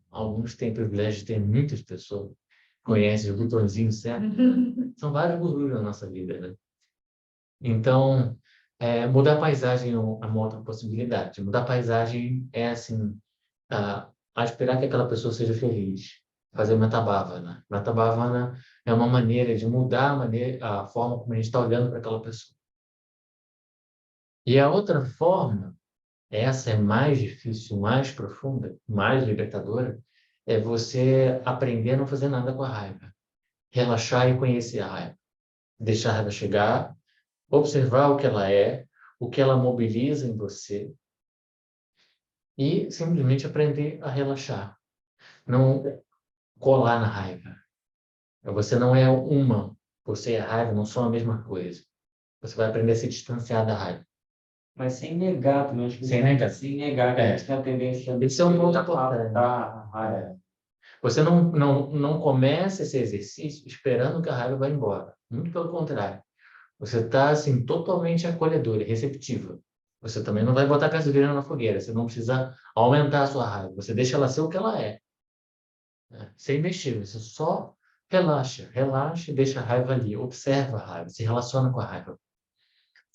Alguns têm o privilégio de ter muitas pessoas que conhecem o botãozinho certo. São vários gurus na nossa vida, né? Então, mudar a paisagem é uma outra possibilidade. Mudar a paisagem é, assim, a esperar que aquela pessoa seja feliz. Fazer Metabhavana. Metabhavana é uma maneira de mudar a forma como a gente está olhando para aquela pessoa. E a outra forma, essa é mais difícil, mais profunda, mais libertadora, é você aprender a não fazer nada com a raiva. Relaxar e conhecer a raiva. Deixar a raiva chegar, observar o que ela mobiliza em você e simplesmente aprender a relaxar. Não colar na raiva. Você não é você e a raiva não são a mesma coisa. Você vai aprender a se distanciar da raiva. Mas sem negar também, acho que Sem negar. sem negar que a gente tem a tendência Esse é um ponto importante. Você não começa esse exercício esperando que a raiva vá embora. Muito pelo contrário. Você está assim, totalmente acolhedora, receptiva. Você também não vai botar gasolina na fogueira. Você não precisa aumentar a sua raiva. Você deixa ela ser o que ela é. Sem mexer. Você só relaxa e deixa a raiva ali. Observa a raiva. Se relaciona com a raiva.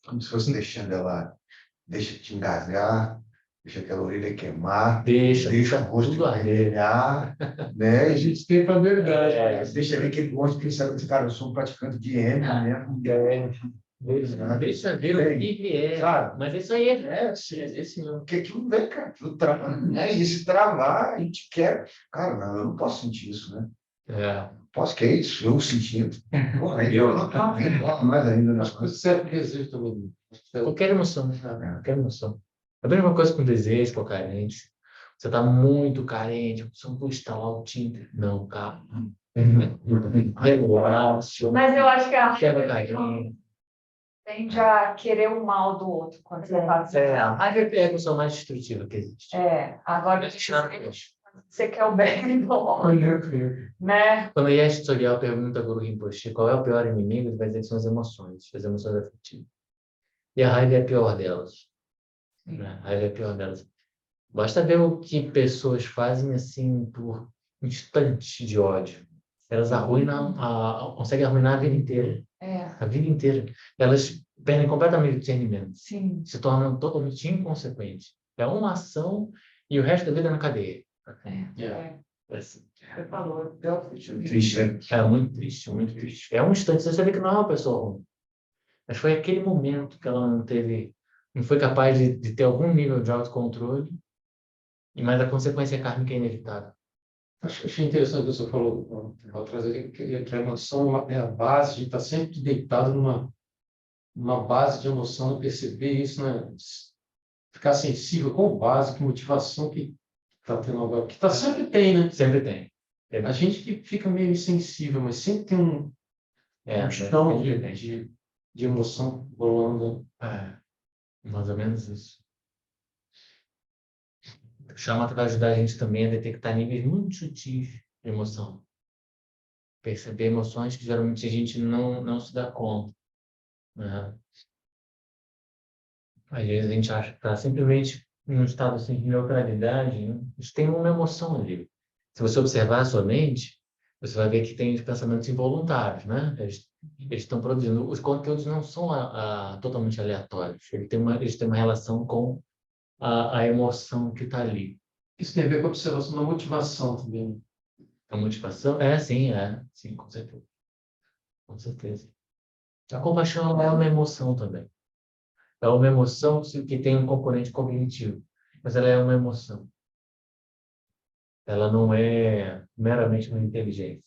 Como se fosse deixando ela, deixa te engasgar, deixa aquela orelha queimar, Deixa o rosto tudo arder. vermelhar, né? A gente tem para verdade. Deixa ver aquele monte que sabe que, cara, eu sou um praticante de M mesmo. Deixa ver o que vier. Sabe? Mas isso aí Esse mesmo. Porque aquilo vem, cara, aquilo trava, né? E se travar, a gente quer. Cara, não, eu não posso sentir isso, né? Posso que é isso, eu sentindo. Porra, eu não tô vendo mais ainda, né? Acho que você sempre deseja também. Qualquer emoção, sabe? Qualquer emoção. A mesma coisa com desejo, com carência. Você está muito carente, você não está lá o Tinder. Não, calma. Relaxa. Mas eu acho que a Quebra raiva carinho. tende a querer o mal do outro quando você faz isso. A raiva é a emoção mais destrutiva que existe. Agora você quer o bem do outro, né? Quando o Yesh Tsogyal pergunta a Guru Rinpoche qual é o pior inimigo, ele vai dizer que são as emoções afetivas. E a raiva é a pior delas. A raiva é a pior delas. Basta ver o que pessoas fazem assim por instantes de ódio. Elas conseguem arruinar a vida inteira. A vida inteira. Elas perdem completamente o discernimento. Sim. Se tornam totalmente inconsequentes. É uma ação e o resto da vida na cadeia. Você falou, pior Triste, né? É muito triste, muito triste. É um instante, você vê que não é uma pessoa ruim. Mas foi aquele momento que ela não foi capaz de ter algum nível de autocontrole Mas a consequência kármica é inevitável. Achei interessante o que você falou, ao trazer que a emoção é a base, a gente está sempre deitado numa base de emoção, não perceber isso, né? Ficar sensível, qual base, que motivação que está tendo agora, que tá, sempre tem, né? Sempre tem. A gente que fica meio insensível, mas sempre tem um chão de emoção rolando. Mais ou menos isso. O Shamatha vai ajudar a gente também a detectar níveis muito sutis de emoção. Perceber emoções que geralmente a gente não se dá conta. Né? Às vezes a gente acha que está simplesmente em um estado assim, de neutralidade. Né? Mas tem uma emoção ali. Se você observar a sua mente, você vai ver que tem os pensamentos involuntários, né? Eles estão produzindo. Os conteúdos não são totalmente aleatórios. Eles têm uma relação com a emoção que está ali. Isso tem a ver com a observação da motivação também. A motivação? Sim, com certeza. Com certeza. A compaixão é uma emoção também. É uma emoção que tem um componente cognitivo, mas ela é uma emoção. Ela não é meramente uma inteligência.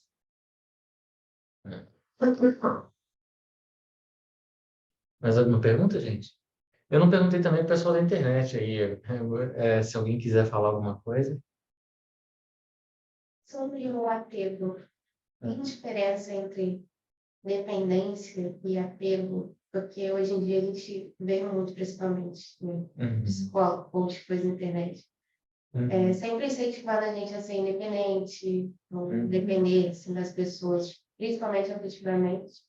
Mais alguma pergunta, gente? Eu não perguntei também para o pessoal da internet aí, se alguém quiser falar alguma coisa. Sobre o apego, tem diferença entre dependência e apego? Porque hoje em dia a gente vê muito, principalmente no psicólogo, coach, coisa na internet. Sempre incentivando a gente a ser independente, não depender assim, das pessoas, principalmente afetivamente,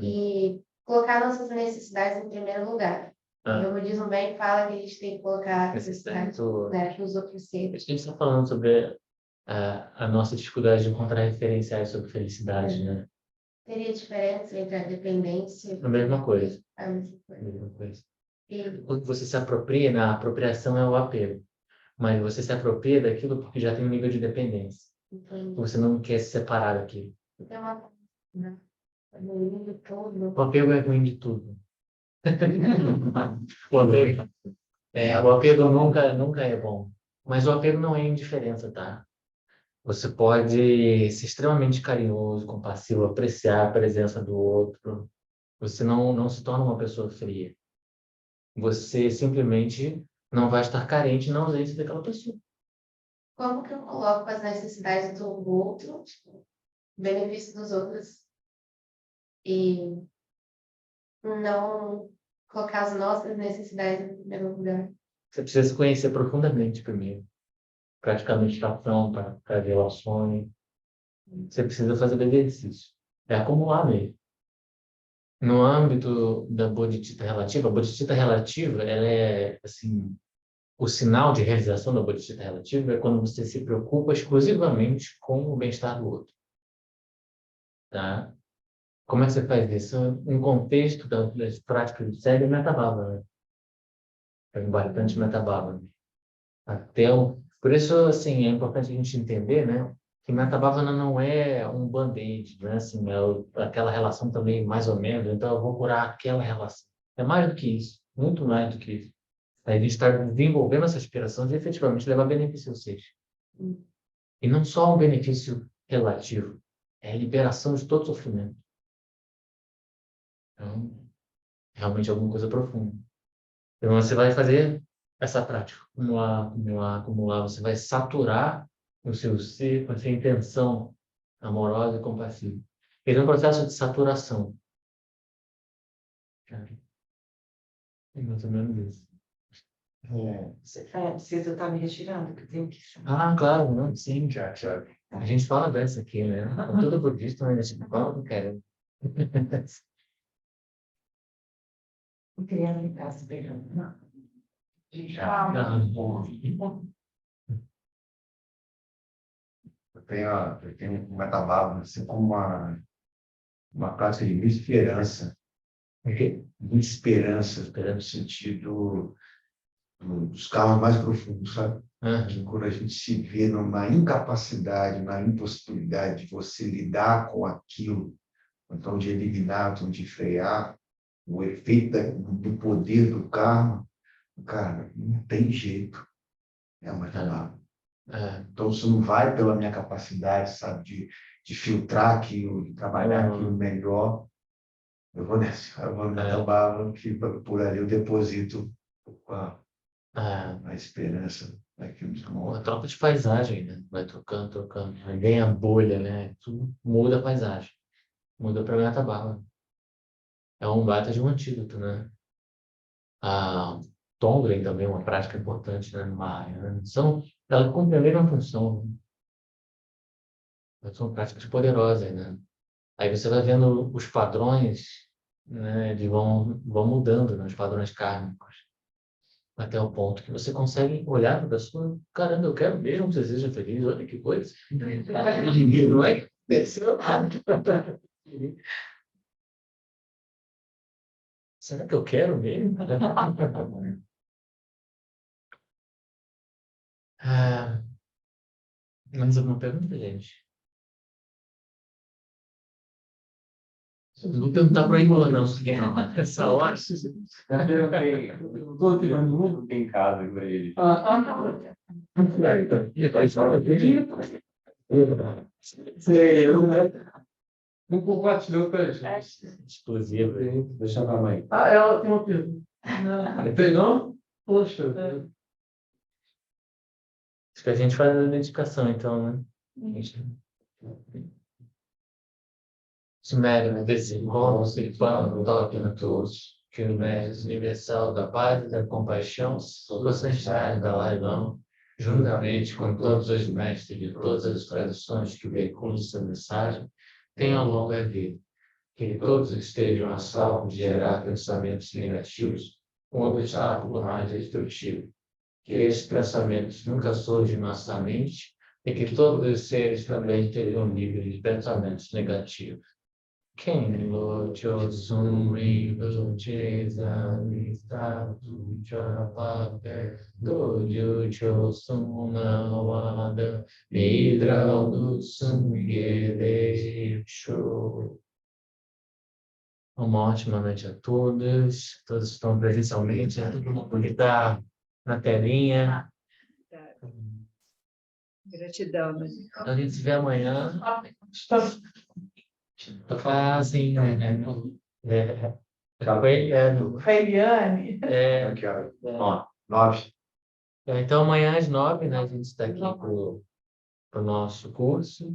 e colocar nossas necessidades em primeiro lugar. O budismo bem fala que a gente tem que colocar necessidades nos outros seres. A gente está falando sobre a nossa dificuldade de encontrar referenciais sobre felicidade, né? Teria diferença entre a dependência A mesma coisa. A mesma coisa. A mesma coisa. Quando você se apropria, a apropriação é o apego. Mas você se apropria daquilo porque já tem um nível de dependência. Entendi. Você não quer se separar daquilo. Então, né? O apego é ruim de tudo. O apego nunca é bom. Mas o apego não é indiferença, tá? Você pode ser extremamente carinhoso, compassivo, apreciar a presença do outro. Você não se torna uma pessoa fria. Você simplesmente não vai estar carente na ausência daquela pessoa. Como que eu coloco as necessidades do outro, benefício dos outros, e não colocar as nossas necessidades em primeiro lugar? Você precisa se conhecer profundamente primeiro. Praticar meditação para relações. Você precisa fazer exercício. É acumular mesmo. No âmbito da bodhicitta relativa, a bodhicitta relativa, ela é, assim, o sinal de realização da bodhicitta relativa é quando você se preocupa exclusivamente com o bem-estar do outro. Tá? Como é que você faz isso? Um contexto das práticas de Sega e Metabhava, né? É bastante Metabhava. Por isso, assim, é importante a gente entender, né, que Metabhavana não é um band-aid, né, assim, aquela relação também mais ou menos, então eu vou curar aquela relação. É mais do que isso, muito mais do que isso. A gente está desenvolvendo essa aspiração de efetivamente levar benefício ao ser. E não só um benefício relativo, é a liberação de todo sofrimento. Então, realmente alguma coisa profunda. Então, você vai fazer essa prática, acumular, você vai saturar o seu ser com essa intenção amorosa e compassiva. Ele é um processo de saturação. É mais ou menos isso. Precisa estar me retirando, que eu tenho que Claro, não, sim, já. A gente fala dessa aqui, né? Tudo budista, né? Tipo, fala, cara. não queria ficar se pegando, não. Eu tenho uma Metabhava assim como uma prática de muita esperança. Muita esperança, no sentido dos karmas mais profundos, sabe? Que quando a gente se vê numa incapacidade, na impossibilidade de você lidar com aquilo, então de eliminar, então de frear o efeito do poder do karma, cara, não tem jeito. É uma tabela. É, Então, isso não vai pela minha capacidade, sabe, de filtrar aquilo, de trabalhar aquilo melhor. Eu vou na tabela, que por ali eu deposito a esperança daquilo que uma troca de paisagem, né? Vai trocando, trocando. Aí vem a bolha, né? Tudo muda a paisagem. Muda para minha tabela. É um baita de um antídoto, né? A Tonglen também é uma prática importante, né? Numa área, né? Ela cumpre a mesma função, né? São práticas poderosas, né? Aí você vai vendo os padrões, né? Eles vão mudando, né? Os padrões kármicos. Até o ponto que você consegue olhar para a pessoa, caramba, eu quero mesmo que você seja feliz, olha que coisa. Não é que aconteceu nada. Será que eu quero mesmo? Ah, mais alguma pergunta, gente? Não vou perguntar para Igor, não, porque essa hora. Não tô tirando muito em casa para ele. Sei, não compartilhou com a gente. Explosivo. Deixa pra mãe. Ah, ela tem uma pergunta. Tem não? Poxa. Acho que a gente faz a identificação, então, né? Sumério, desencontros e pão, toque a todos. Que o mestre universal da paz e da compaixão, processar da Laivão, juntamente com todos os mestres de todas as tradições que veiculam essa mensagem, tenham longa vida. Que todos estejam a salvo de gerar pensamentos negativos, um obstáculo mais destrutivo. Que esses pensamentos nunca surjam em nossa mente e que todos os seres também estejam livres de pensamentos negativos. Quem lote sumri cheza estatu chapate dojo chosuna wada vidral do sungere show. Uma ótima noite a todos. Todos estão presencialmente, né? Todo mundo que está na telinha. Gratidão, né? Então, a gente se vê amanhã. Assim, né? Feiliane. Aqui, ó, 9. Então, amanhã às 9, né? A gente está aqui para o nosso curso.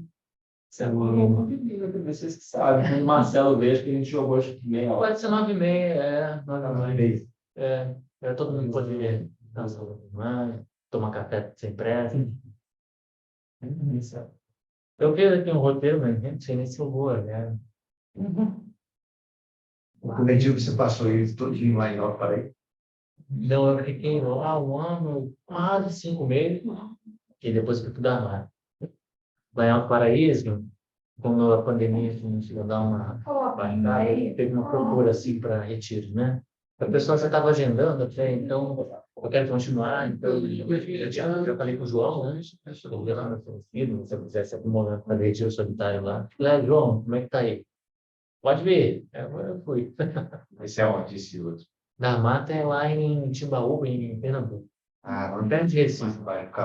Vocês que sabem, o Marcelo vejo que a gente jogou acho que meia hora. Pode ser 9h30, 9h30. Para todo mundo poder dançar um pouco mais, tomar café sem pressa. Eu vi aqui um roteiro, mas não sei nem se eu vou, né? O medinho que você passou aí, todinho lá em Nova Paraíba. Então, eu fiquei lá 1 ano, quase 5 meses, e depois fui para o mar. Lá em Alto Paraíso, quando a pandemia começou a dar uma baixada, teve uma procura assim para retiro, né? A pessoa já estava agendando até, então eu quero continuar, então eu já falei com o João, né? Eu já estava conhecido, se eu quisesse algum momento fazer retiro solitário lá. Falei, João, como é que tá aí? Pode vir. Agora eu fui. Esse é onde, esse outro? Da Mata é lá em Timbaúba, em Pernambuco. Ah, Perto de Recife. vai ficar